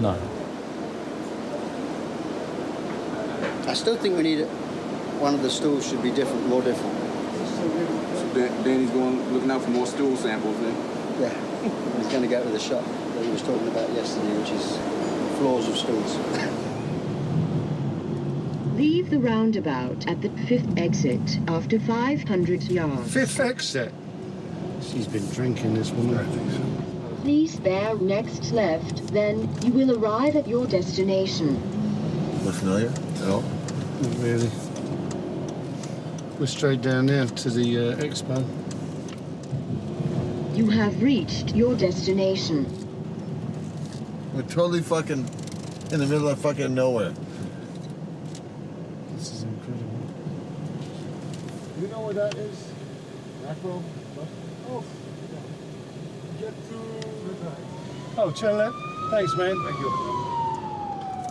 No. I still think we need one of the stools should be different, more different. So Danny's looking out for more stool samples then? Yeah. He's going to go to the shop that he was talking about yesterday, which is floors of stools. Leave the roundabout at the 5th exit after 500 yards. 5th exit? She's been drinking, this woman. Please bear next left, then you will arrive at your destination. Look familiar at all? Not really. We're straight down there to the expo. You have reached your destination. We're totally fucking in the middle of fucking nowhere. This is incredible. You know where that is? Macro? Oh. Get through. Oh, turn left. Thanks, man. Thank you.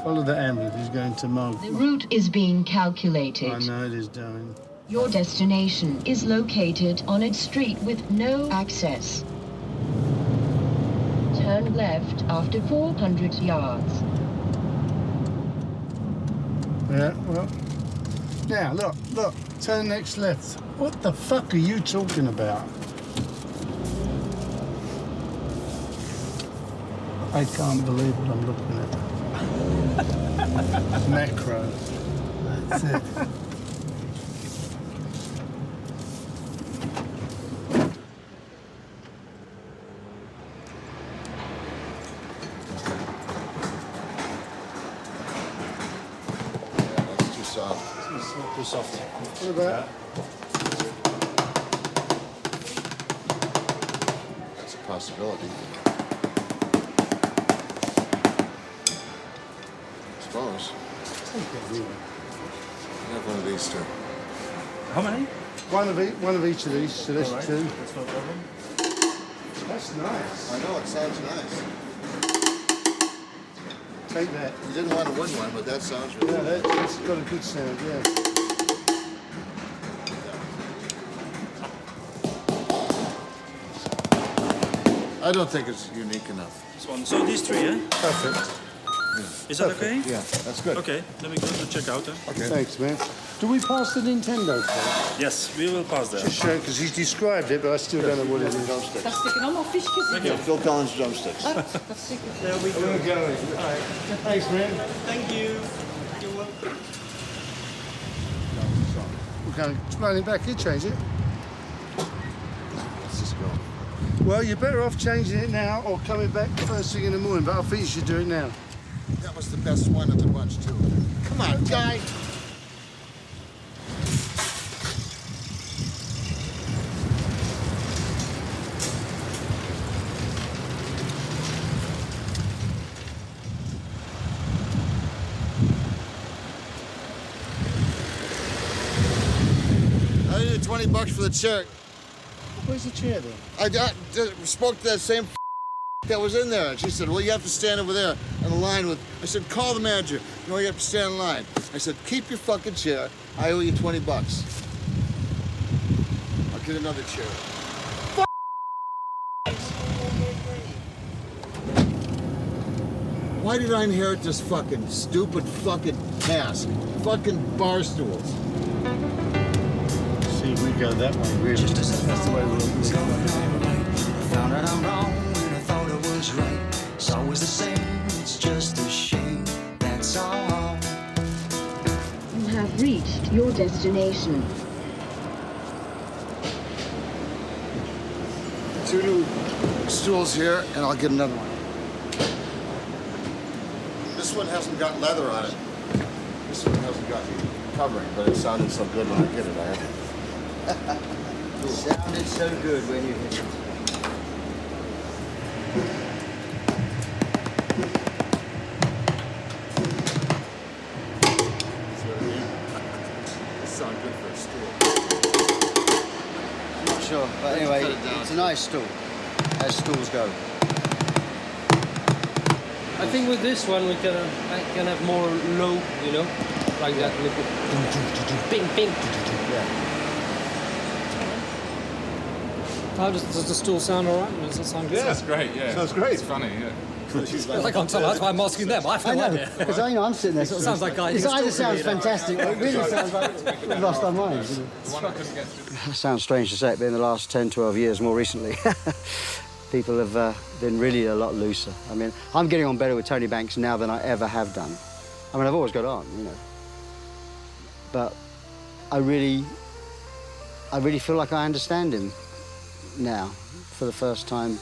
Follow the ambulance. He's going to Mug. The route is being calculated. I know it is, darling. Your destination is located on a street with no access. Turn left after 400 yards. Yeah, well. Now, look. Turn next left. What the fuck are you talking about? I can't believe what I'm looking at. Macro. That's it. Too soft. What about? That's a possibility. I suppose. I have one of these too. How many? One of each of these, so that's right. two. That's no problem. That's nice. I know, it sounds nice. Take that. You didn't want a wood one, but that sounds really Yeah, good. that's got a good sound, yeah. I don't think it's unique enough. This one. So these three, eh? Perfect. Is that okay? Yeah, that's good. Okay, then we go to check out. Okay. Thanks, man. Do we pass the Nintendo first? Yes, we will pass that. Just show, because he's described it, but I still don't know what it is. Daar stikken allemaal visjes in. Yeah, Phil Collins drumsticks. Dat stikken. There we go. We're going. All right. Thanks, man. Thank you. You're welcome. We can't run it back here, change it. Let's just go. Well, you're better off changing it now or coming back first thing in the morning, but I think you should do it now. That was the best one of the bunch, too. Come on, guy. I needed $20 for the chair. Where's the chair then? I spoke to that same that was in there. And she said, well, you have to stand over there in the line with... I said, call the manager. No, you have to stand in line. I said, keep your fucking chair. I owe you $20. I'll get another chair. Why did I inherit this fucking stupid fucking task? Fucking bar stools. See, we go that way, really. That's the way we'll go. Found out I'm wrong when I thought it was right. It's always the same, it's just a shame, that's all. You have reached your destination. 2 new stools here, and I'll get another one. This one hasn't got leather on it. This one hasn't got the covering, but it sounded so good when I hit it. I had it. It sounded so good when you hit it. Sound good for a stool. I'm not sure, but anyway, it's a nice stool, as stools go. I think with this one we can have more low, you know, like that. Bing, bing. Yeah. How does the stool sound all right? Does it sound good? Yeah, it's great. Yeah, Sounds great. It's funny. Yeah. I can't tell. That's why I'm asking them. I have I no know, idea. because I'm sitting there. Sort of, Sounds like guy. It either sounds fantastic or it really sounds like we've lost our minds. The one I couldn't get through. It sounds strange to say it, but in the last 10, 12 years, more recently, people have been really a lot looser. I mean, I'm getting on better with Tony Banks now than I ever have done. I mean, I've always got on, you know. But I really feel like I understand him now for the first time,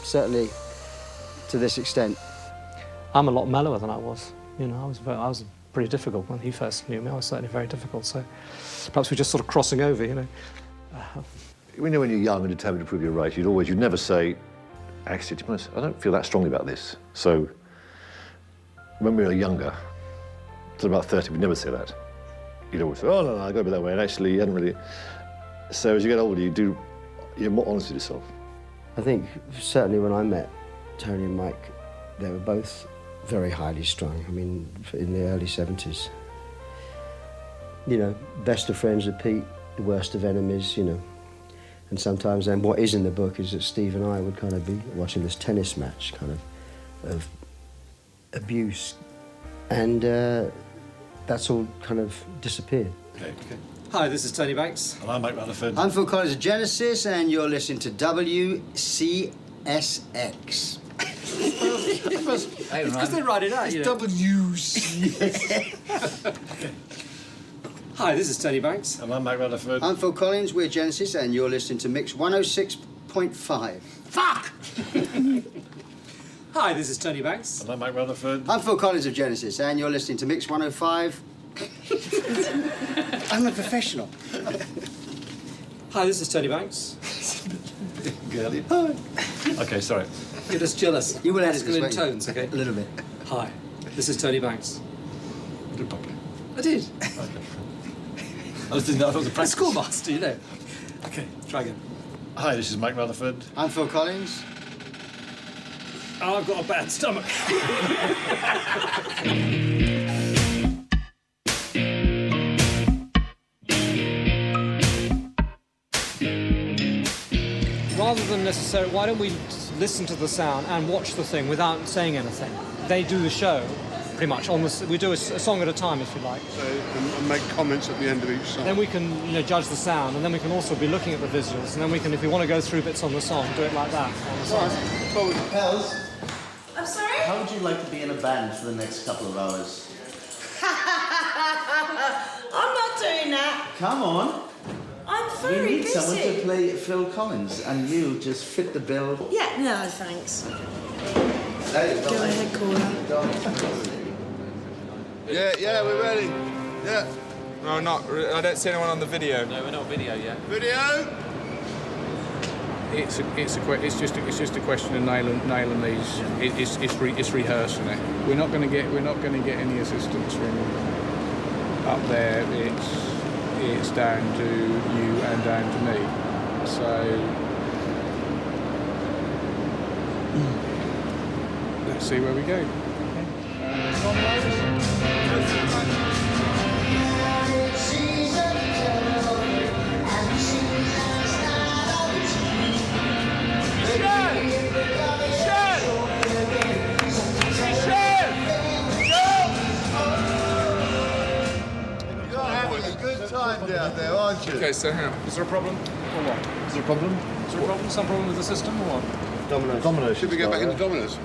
certainly to this extent. I'm a lot mellower than I was. You know, I was pretty difficult when he first knew me. I was certainly very difficult. So perhaps we're just sort of crossing over, you know. When you're young and determined to prove you're right, you'd never say, actually, to be honest, I don't feel that strongly about this. So when we were younger, till about 30, we'd never say that. You'd always say, oh, no, I got to be that way. And actually, you hadn't really. So as you get older, you're more honest with yourself. I think certainly when I met Tony and Mike, they were both very highly strung. I mean, in the early 70s. You know, best of friends with Pete, the worst of enemies, you know. And sometimes, and what is in the book is that Steve and I would kind of be watching this tennis match, kind of abuse. And that's all kind of disappeared. Okay. Hi, this is Tony Banks. And I'm Mike Rutherford. I'm Phil Collins of Genesis, and you're listening to WCSX. It's because they write it out, you know. Hi, this is Tony Banks. And I'm Mike Rutherford. I'm Phil Collins, we're Genesis, and you're listening to Mix 106.5. Fuck! Hi, this is Tony Banks. And I'm Mike Rutherford. I'm Phil Collins of Genesis, and you're listening to Mix 105. I'm a professional. Hi, this is Tony Banks. Girly. Hi. Okay, sorry. You're just jealous. You will edit Just this, in won't you? tones, okay? A little bit. Hi, this is Tony Banks. You did properly. I did. Okay. I just didn't know if it was a practice. Schoolmaster, you know. Okay, try again. Hi, this is Mike Rutherford. I'm Phil Collins. Oh, I've got a bad stomach. Rather than necessarily, why don't we listen to the sound and watch the thing without saying anything? They do the show, pretty much. We do a song at a time, if you like. So, and make comments at the end of each song. Then we can, you know, judge the sound, and then we can also be looking at the visuals, and then we can, if we want to go through bits on the song, do it like that on the song. Pels, I'm sorry? how would you like to be in a band for the next couple of hours? I'm not doing that. Come on. I'm We very need busy. someone to play Phil Collins, and you just fit the bill. Yeah, no, thanks. Hey, Go ahead, caller. Yeah, we're ready. Yeah. No, not. I don't see anyone on the video. No, we're not video yet. Video. It's just a question of nailing these. It's rehearsing it. We're not going to get any assistance from up there. It's down to you and down to me. So let's see where we go. You're having a good time down there, aren't you? Okay, so hang on. Is there a problem or what? Is there a problem? Is there a problem? Some problem with the system, or what? Dominoes. Should we get back into Dominoes?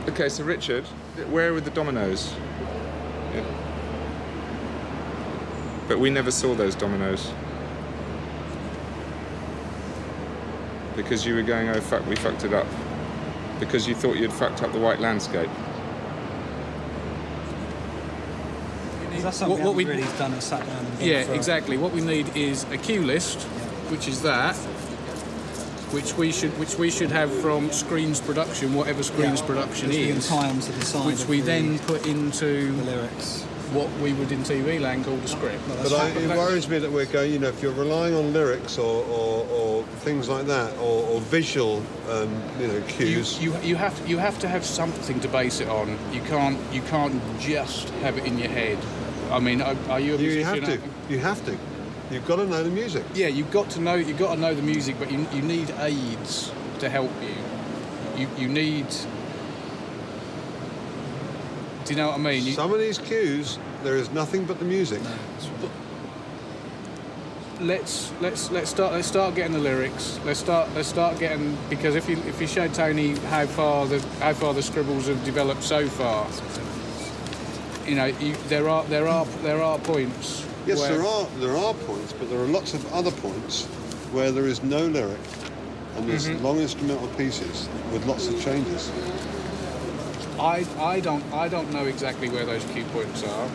Okay, so Richard, where were the dominoes? Yeah. But we never saw those dominoes. because you were going, oh fuck, we fucked it up, because you thought you'd fucked up the white landscape. That's something what we really done is sat down and Yeah, exactly. What we need is a cue list, which is that, which we should have from Screens Production, whatever Screens Production is, which we then put into the lyrics. What we would in TV land call the script. But it worries me that we're going, you know, if you're relying on lyrics or things like that, or visual, you know, cues. You have to have something to base it on. You can't just have it in your head. I mean, are you a musician? You have to. You've got to know the music. Yeah, you've got to know the music, but you need aids to help you. You need. Do you know what I mean? Some of these cues, there is nothing but the music. Let's start getting the lyrics. Let's start getting, because if you show Tony how far the scribbles have developed so far, you know, there are points. Yes, where, there are points, but there are lots of other points where there is no lyric and there's long instrumental pieces with lots of changes. I don't know exactly where those cue points are.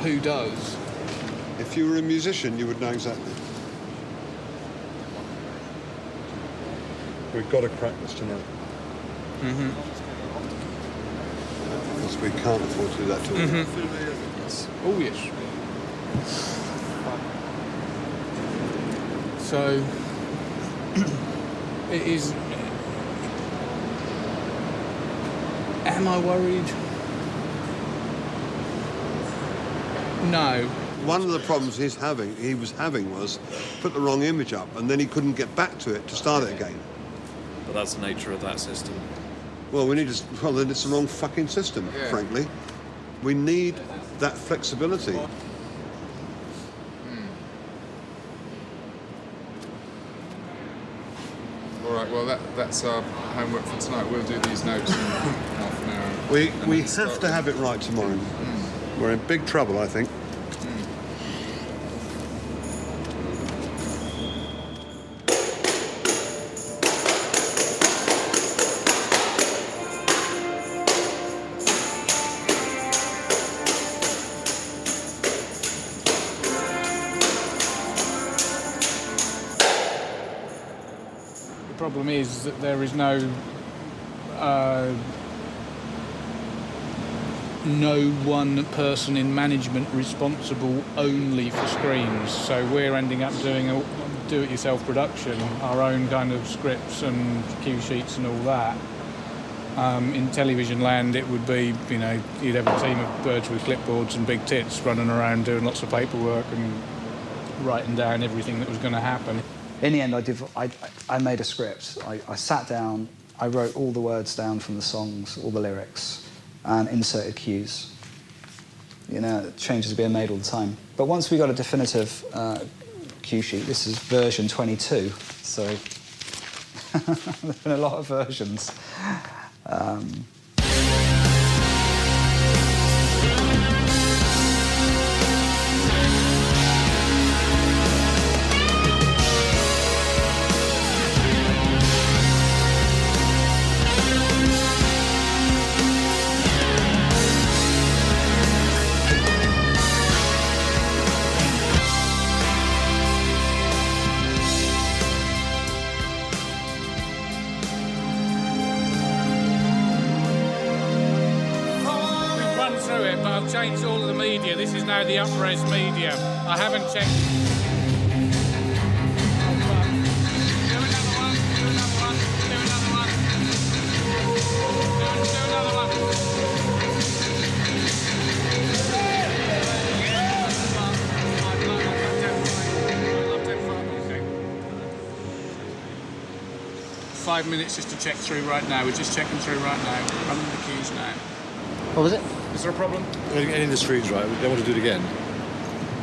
Who does? If you were a musician, you would know exactly. We've got to crack this tonight. Because we can't afford to do that till Yes. Oh yes. So it is. Am I worried? No. One of the problems he was having was put the wrong image up and then he couldn't get back to it to start it again. But that's the nature of that system. Well, then it's the wrong fucking system, frankly. We need that flexibility. All right, well, that's our homework for tonight. We'll do these notes in half an hour. We have to have it right tomorrow. We're in big trouble, I think. The problem is that there is no one person in management responsible only for screens. So we're ending up doing a do-it-yourself production, our own kind of scripts and cue sheets and all that. In television land, it would be, you know, you'd have a team of birds with clipboards and big tits running around doing lots of paperwork and writing down everything that was going to happen. In the end, I made a script. I sat down, I wrote all the words down from the songs, all the lyrics, and inserted cues. You know, changes are being made all the time. But once we got a definitive cue sheet, this is version 22, so there's been a lot of versions. I've changed all of the media. This is now the up-res media. I haven't checked. Five minutes just to check through right now. We're just checking through right now. Running the cues now. What was it? Is there a problem? Getting the screens right. They want to do it again.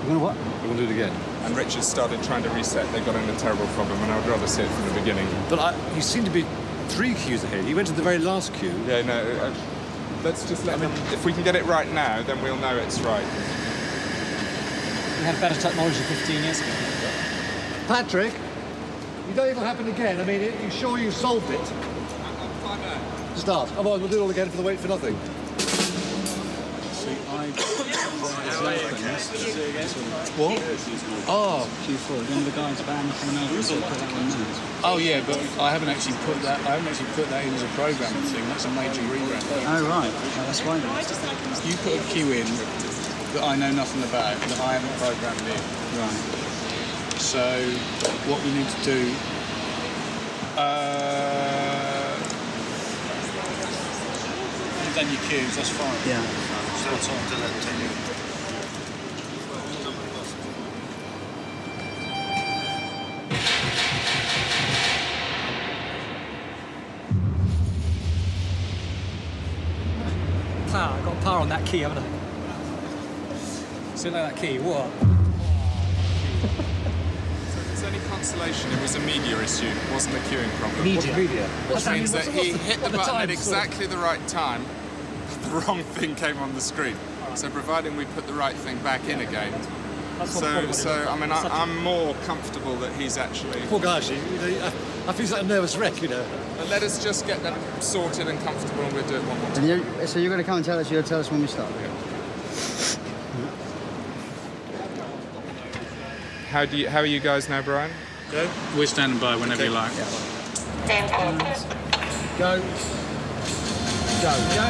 We're going to what? They want to do it again. And Richard started trying to reset. They got in a terrible problem, and I would rather see it from the beginning. But he seemed to be 3 cues ahead. He went to the very last cue. Yeah, no. Let's just let them. If we can get it right now, then we'll know it's right. We had better technology 15 years ago. Patrick, you don't even happen again. I mean, you sure you solved it? Start. Otherwise, we'll do it all again for the wait for nothing. What? Oh. Q4. Remember the guy's band coming over? So put that one now. Oh yeah, but I haven't actually put that in as a programming thing. That's a major rebrand. Oh right. Oh, that's why. You put a cue in that I know nothing about, that I haven't programmed in. Right. So what we need to do. You've done your cues. That's fine. Yeah. Still time to let you. Power. I got power on that key, haven't I? Still like that key. What? So if there's any consolation, it was a media issue. It wasn't a queuing problem. Media? Which means that he hit the button at exactly the right time, but the wrong thing came on the screen. So providing we put the right thing back in again. I'm more comfortable that he's actually... Poor guy, actually. I feel like a nervous wreck, you know. But let us just get them sorted and comfortable, and we'll do it one more time. So you're going to come and tell us? You'll tell us when we start. How are you guys now, Brian? Go. We're standing by whenever you like. Go. Go.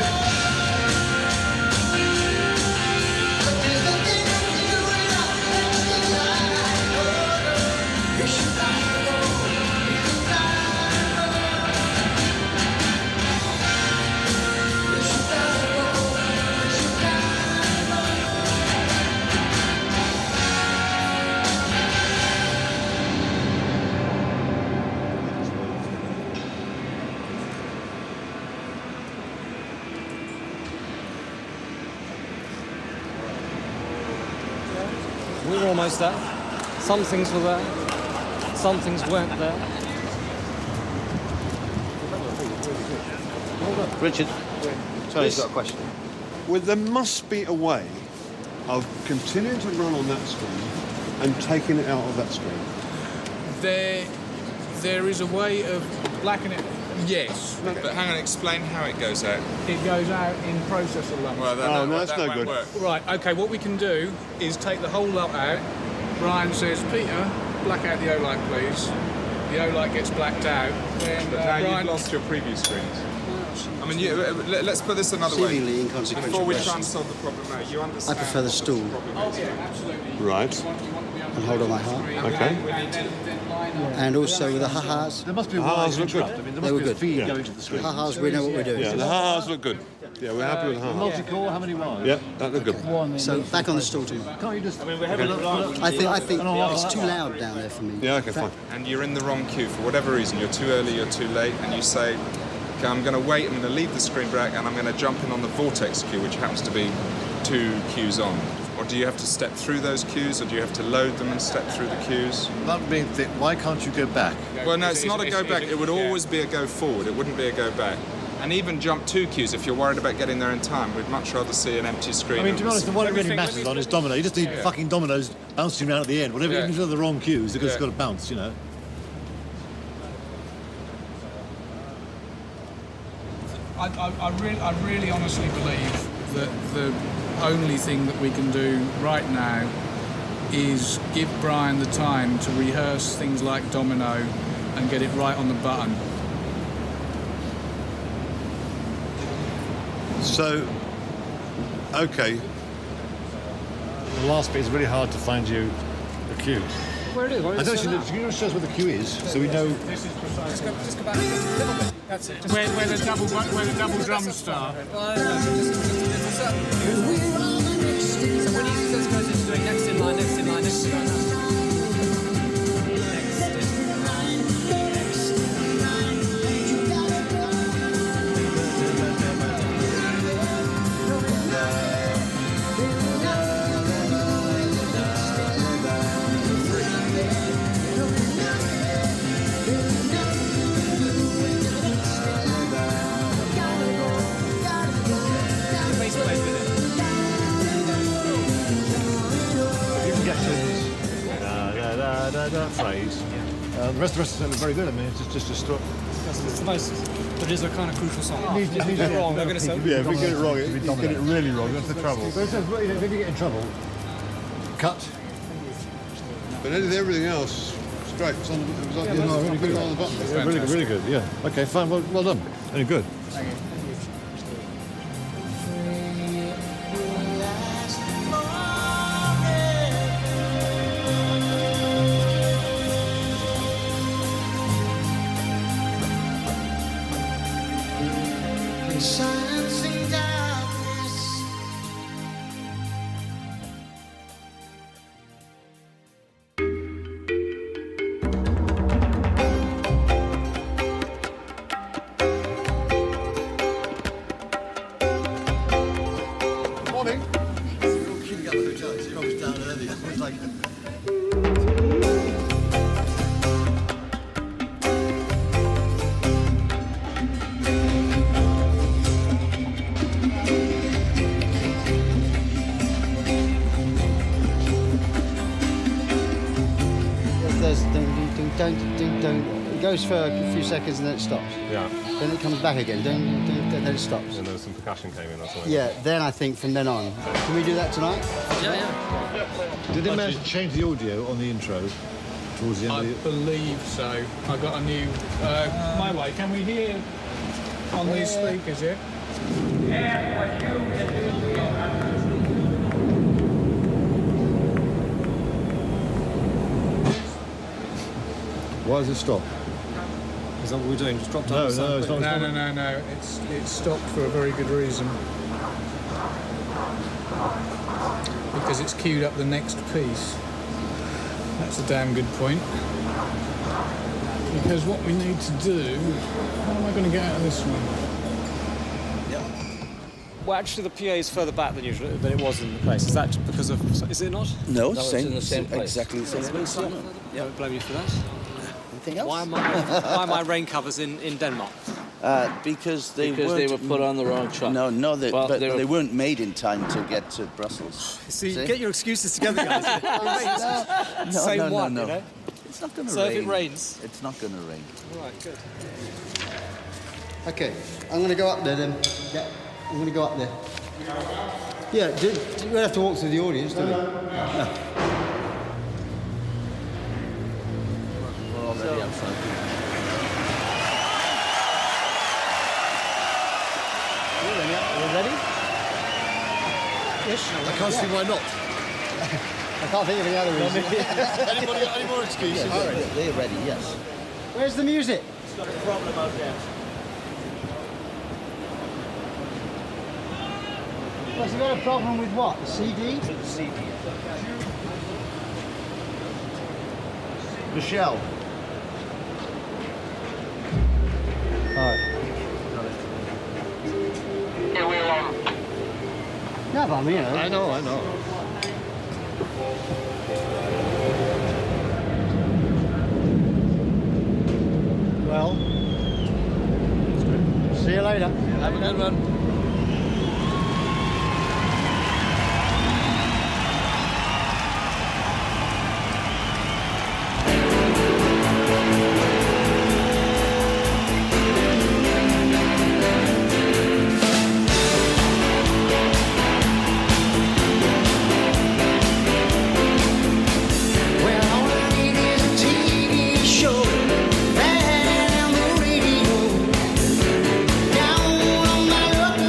We were almost there. Some things were there. Some things weren't there. Richard, Tony's got a question. Well, there must be a way of continuing to run on that screen and taking it out of that screen. There is a way of blackening it. Yes. But hang on, explain how it goes out. It goes out in processor lump. Well, that's no good. Work. Right, okay, what we can do is take the whole lot out. Brian says, Peter, black out the O-light, please. The O-light gets blacked out. Then, But now Brian... you've lost your preview screens. I mean, let's put this another way. Seemingly inconsequential Before we try and questions. solve the problem now, you understand... I prefer the stool. Oh, yeah, absolutely. Right. And hold on my heart. Okay. And also the ha-has. There must be a Ha-has way look to good. interrupt. I mean, there They must were be a good. feed Yeah. going to the screen. Ha-has, we know what we're doing. Yeah, the ha-has look good. Yeah, we're happy with the ha-has. Multi-core, how many wires? Yeah, that looked good. So back on the stool too. Can't you just... I think it's too loud down there for me. Yeah, okay, fine. And you're in the wrong queue for whatever reason. You're too early, you're too late, and you say, okay, I'm going to wait, I'm going to leave the screen black, and I'm going to jump in on the Vortex queue, which happens to be 2 queues on. Or do you have to step through those queues, or do you have to load them and step through the queues? That being thick, why can't you go back? Well, no, it's not a go back. It would always be a go forward. It wouldn't be a go back. And even jump 2 queues if you're worried about getting there in time. We'd much rather see an empty screen. I mean, to be honest, the one it really Let me matters think. on is domino. You just need fucking dominoes bouncing around at the end. Whatever, Yeah. even if they're the wrong cues, because it's Yeah. got to bounce, you know. I really honestly believe that the only thing that we can do right now is give Brian the time to rehearse things like domino and get it right on the button. So, okay. The last bit is really hard to find you a cue. Where it is? I don't know, can you show us where the cue is, so we know... This is precise. Just go back a little bit. That's it. Where the double drums start. So when he just goes into doing next in line, next in line, next in line. that phrase. The rest of them are very good. I mean, it's just a struck. It's the most, but it is a kind of crucial song. If you get it wrong, if you get it wrong, you get it really wrong. That's the trouble. But if you get in trouble, cut. But everything else, straight. It was on Really good. on the button. Really good. Yeah. Okay, fine. Well done. Very good. Thank you. Silence and darkness. Morning. There's ding, ding, ding, ding, ding, ding. It goes for a few seconds and then it stops. Yeah. Then it comes back again, ding, ding, then it stops. And there was some percussion came in or something. Yeah, then I think from then on. Can we do that tonight? Yeah. Did they manage to change the audio on the intro towards the end I of the... believe so. I got a new. My way. Can we hear on these speakers? Yeah. Why does it stop? Is that what we're doing? Just dropped No, on no, it's not. No. It's stopped for a very good reason. Because it's queued up the next piece. That's a damn good point. Because what we need to do... How am I going to get out of this one? Well, actually, the PA is further back than usual than it was in the place. Is that because of? Is it not? No, it's same, in the same place. exactly the same place. I don't blame you for that. Anything else? Why are my rain covers in Denmark? Because they were put on the wrong truck. No, Well, but they were- they weren't made in time to get to Brussels. See, get your excuses together, guys. Same no, one, no. you know. It's not going to So rain. if it rains, it's not going to rain. all right, good. Okay, I'm going to go up there then. Yeah, I'm going to go up there. Yeah, we have to walk through the audience, don't we? No. We're already outside. Are we ready? Yes. I can't see why not. I can't think of any other reason. Anybody got any more excuses? They're ready, yes. Where's the music? It's got a problem out there. Has he got a problem with what? The CD? With the CD. Michelle. No, but I mean, I know. Well, see you later. Have a good one. Well, all I need is a TV show and on the radio. Down on my luck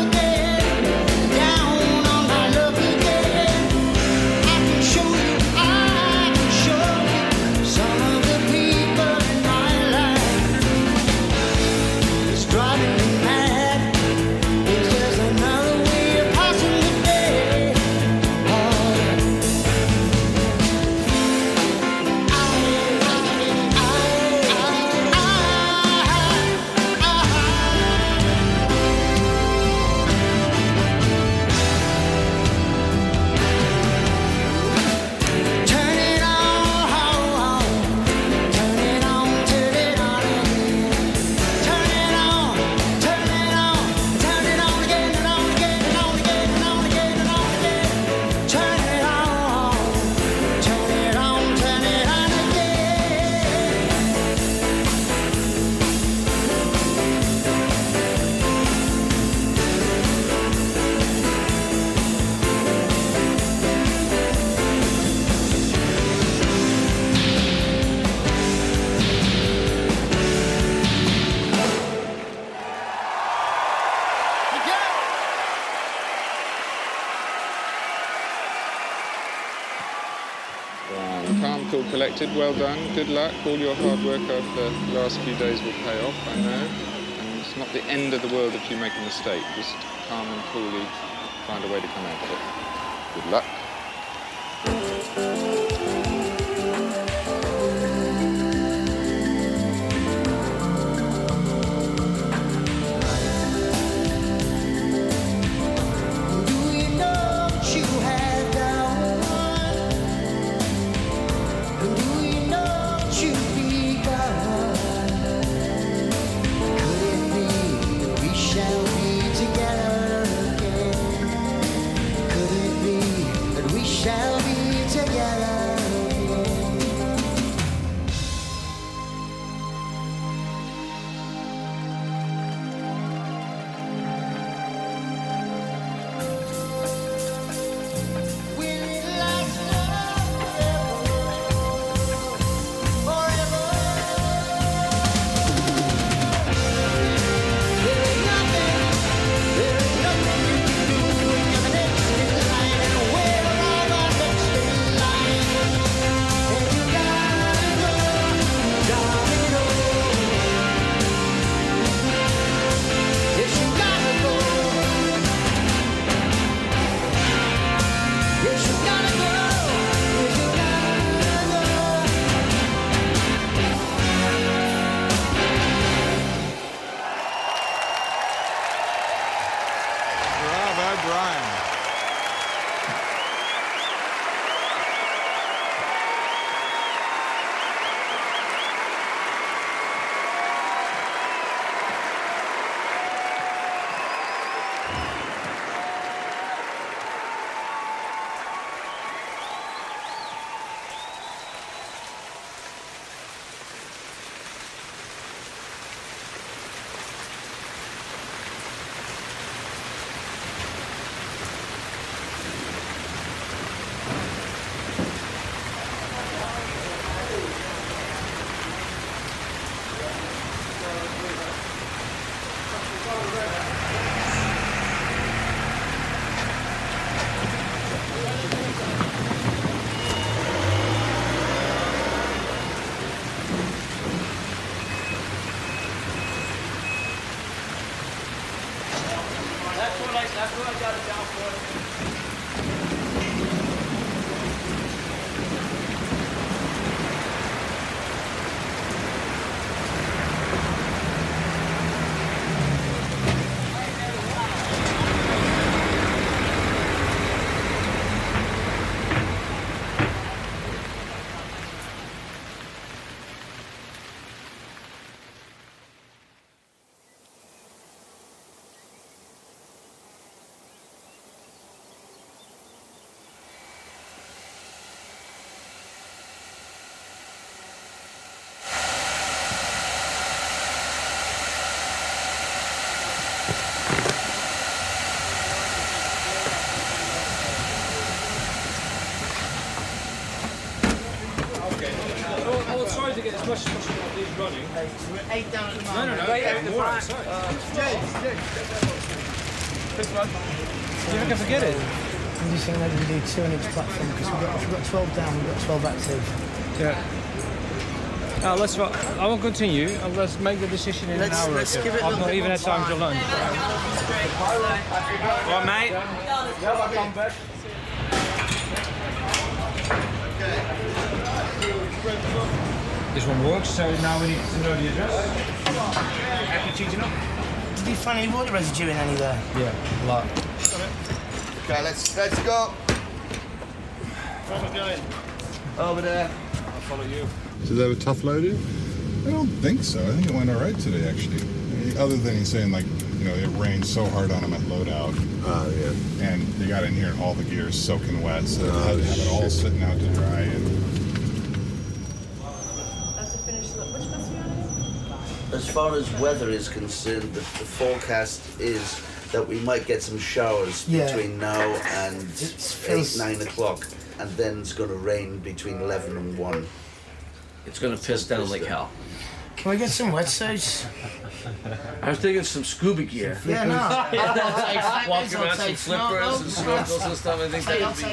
all collected. Well done. Good luck. All your hard work over the last few days will pay off, I know. And it's not the end of the world if you make a mistake. Just calm and coolly find a way to come out of it. Good luck. That's what I got it down for. I will try to get as much as possible of these running. We're 8 down at the moment. No, 8 at the front. This one. You never can forget it. I'm just saying maybe we do 2 on each platform because we've got 12 down, we've got 12 active. Yeah. Let's. I won't continue. Let's make the decision in an hour. Let's give it a I've little not bit even more had time to lunch. What, mate? This one works, so now we need to know the address. Happy cheating up? Did you find any water residue in any there? Yeah, a lot. Okay, let's go. Where am I going? Over there. I'll follow you. So they were tough loaded? I don't think so. I think it went all right today, actually. Other than he's saying, like, you know, it rained so hard on them at loadout. Yeah. And they got in here and all the gear's soaking wet, so they had to have it all sitting out to dry. And As far as weather is concerned, the forecast is that we might get some showers between now and 8, 9 o'clock, and then it's going to rain between 11 and 1. It's going to piss down like hell. Can we get some wetsuits? I was thinking some scuba gear. Yeah, no. Walking around some slippers and snorkels and stuff. I think that would be.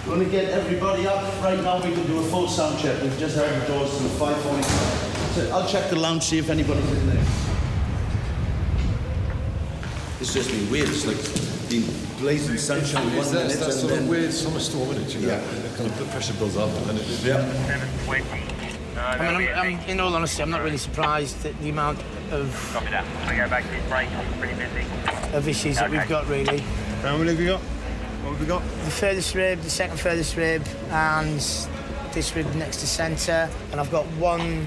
Want to get everybody up? Right now we can do a full sound check. We've just heard the doors to 5:45. So I'll check the lounge, see if anybody's in there. It's just been weird. It's like been blazing sunshine one minute That's and sort then... of weird summer storm, isn't it? You know? Yeah. The kind of the pressure builds up and then it... I mean, I'm, in all honesty, I'm not really surprised at the amount of... Copy that. I go back to his break. I'm pretty busy. ...of issues that we've got, really. How many have you got? What have we got? The furthest rib, the second furthest rib, and this rib next to centre. And I've got one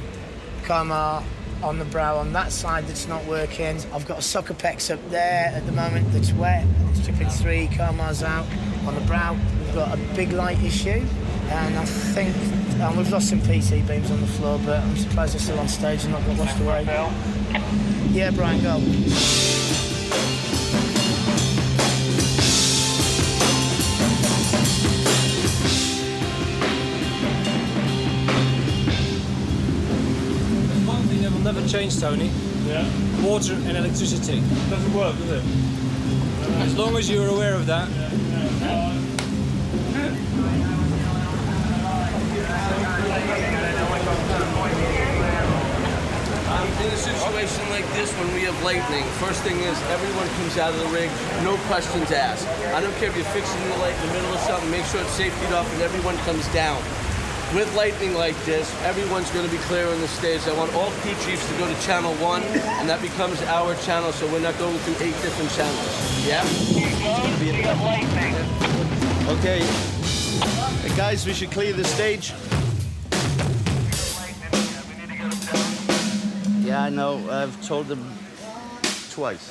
coma on the brow on that side that's not working. I've got a soccer pecs up there at the moment that's wet. It's chipping 3 comas out on the brow. We've got a big light issue, and I think we've lost some PC beams on the floor, but I'm surprised they're still on stage and not got washed away. Yeah, Brian, go. Never change, Tony. Yeah. Water and electricity. Doesn't work, does it? As long as you're aware of that. In a situation like this, when we have lightning, first thing is everyone comes out of the ring, no questions asked. I don't care if you're fixing the light in the middle of something, make sure it's safetied off and everyone comes down. With lightning like this, everyone's going to be clear on the stage. I want all crew chiefs to go to channel 1, and that becomes our channel, so we're not going through 8 different channels. Yeah? Okay. Hey guys, we should clear the stage. Yeah, I know. I've told them twice.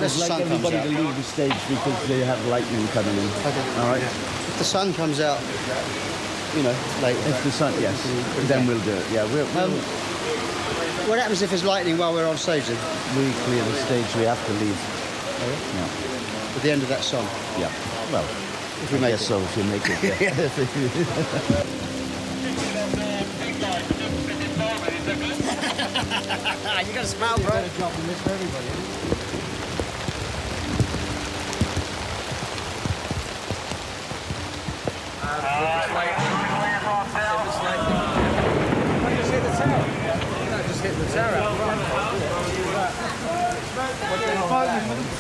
Let's like everybody to leave the stage because they have lightning coming in. Okay. All right? If the sun comes out, You know, like if the sun, yes, then we'll do it. Yeah, what happens if there's lightning while we're on stage then? we clear the stage. We have to leave. Yeah. At the end of that song? Yeah. Well, If we make yes, it. so if you make it. Yeah. You got a smile, bro. Better job than this for everybody.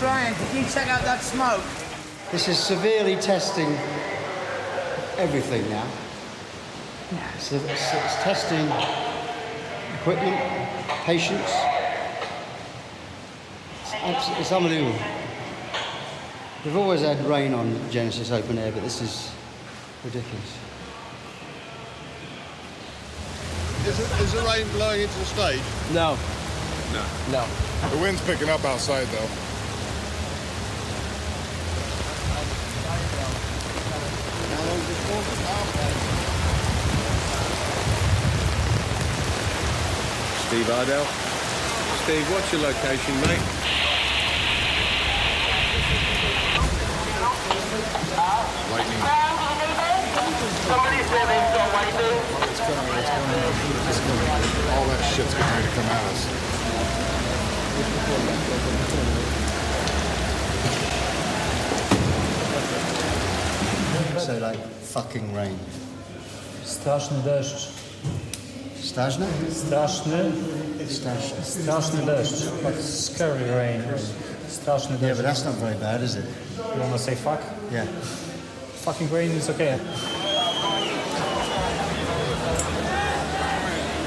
Brian, did you check out that smoke? This is severely testing everything now. It's testing equipment, patience. It's unbelievable. We've always had rain on Genesis Open Air, but this is ridiculous. Is the rain blowing into the stage? No. No. The wind's picking up outside, though. Steve Ardell. Steve, what's your location, mate? Lightning. All that shit's getting ready to come at us. So like fucking rain. Straszny deszcz. Straszny? Straszny. Straszny deszcz. Like scary rain. Straszny deszcz. Yeah, but that's not very bad, is it? You want to say fuck? Yeah. Fucking rain is okay. Andy's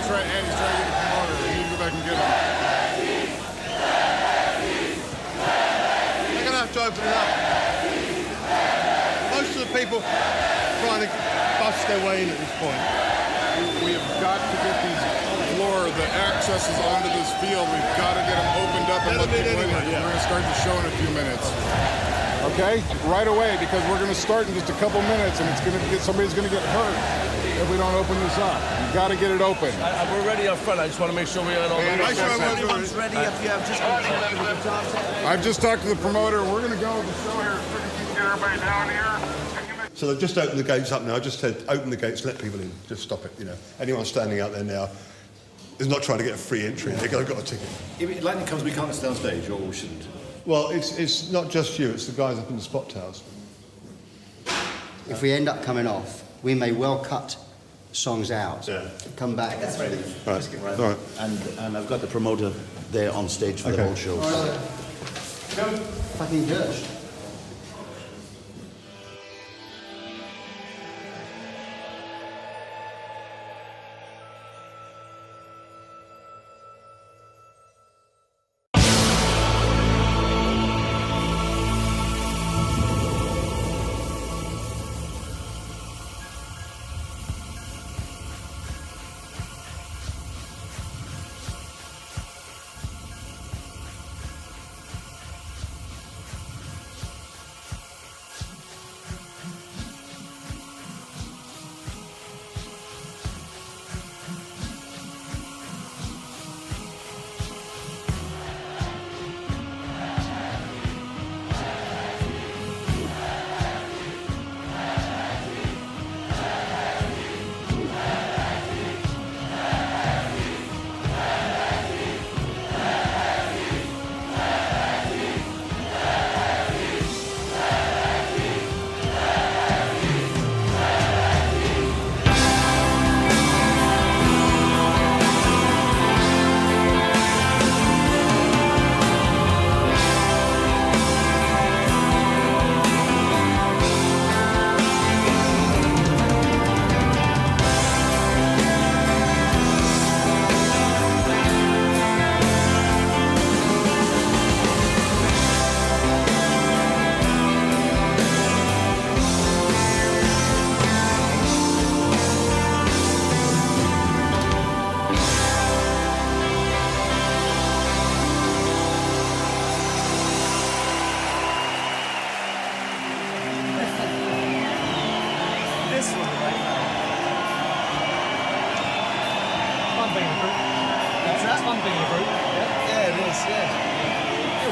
trying to get the promoter. We need to go back and get him. They're going to have to open it up. Most of the people trying to bust their way in at this point. We have got to get these floor, the accesses onto this field. We've got to get them opened up and let people in here. We're going to start the show in a few minutes. Okay, right away, because we're going to start in just a couple minutes, and it's going to get somebody's going to get hurt if we don't open this up. We've got to get it open. We're ready up front. I just want to make sure we are all And everyone's ready. If you have just I've just talked to the promoter. We're going to go with the show here. Get everybody down here. So they've just opened the gates up now. I just said, open the gates, let people in. Just stop it, you know. Anyone standing out there now is not trying to get a free entry. They've got a ticket. If lightning comes, we can't stay on stage, or we shouldn't. Well, it's not just you. It's the guys up in the spot towers. if we end up coming off, we may well cut songs out, come back. That's ready. Right. All right. And I've got the promoter there on stage for the whole show. Fucking Gersh.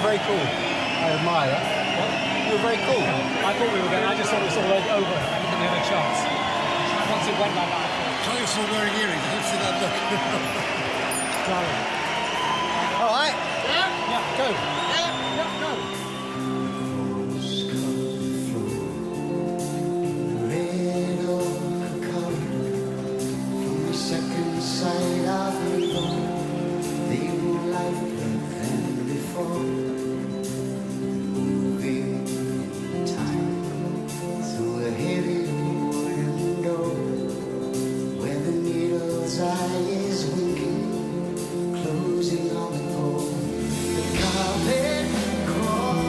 Very cool. I admire that. What? You were very cool. I thought we were going. I just thought it was all over. I didn't think we had a chance. Once it went like that. Trying still wearing earrings. I don't see that look. All right. Yeah, go. Yeah, go. Red ochre color from the second sight of the dawn. They were lighter than before. Moving time through a heavy wooden door where the needle's eye is winking, closing on the pole. The carpet crawls.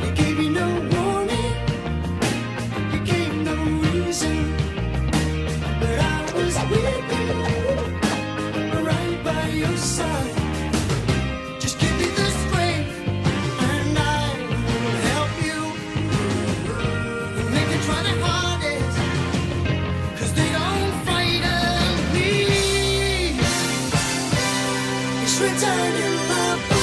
You gave me no warning, you gave no reason, but I was with you, right by your side. Just give me the strength, and I will help you. Make it try the hardest, 'cause they don't frighten me. It's written in my book.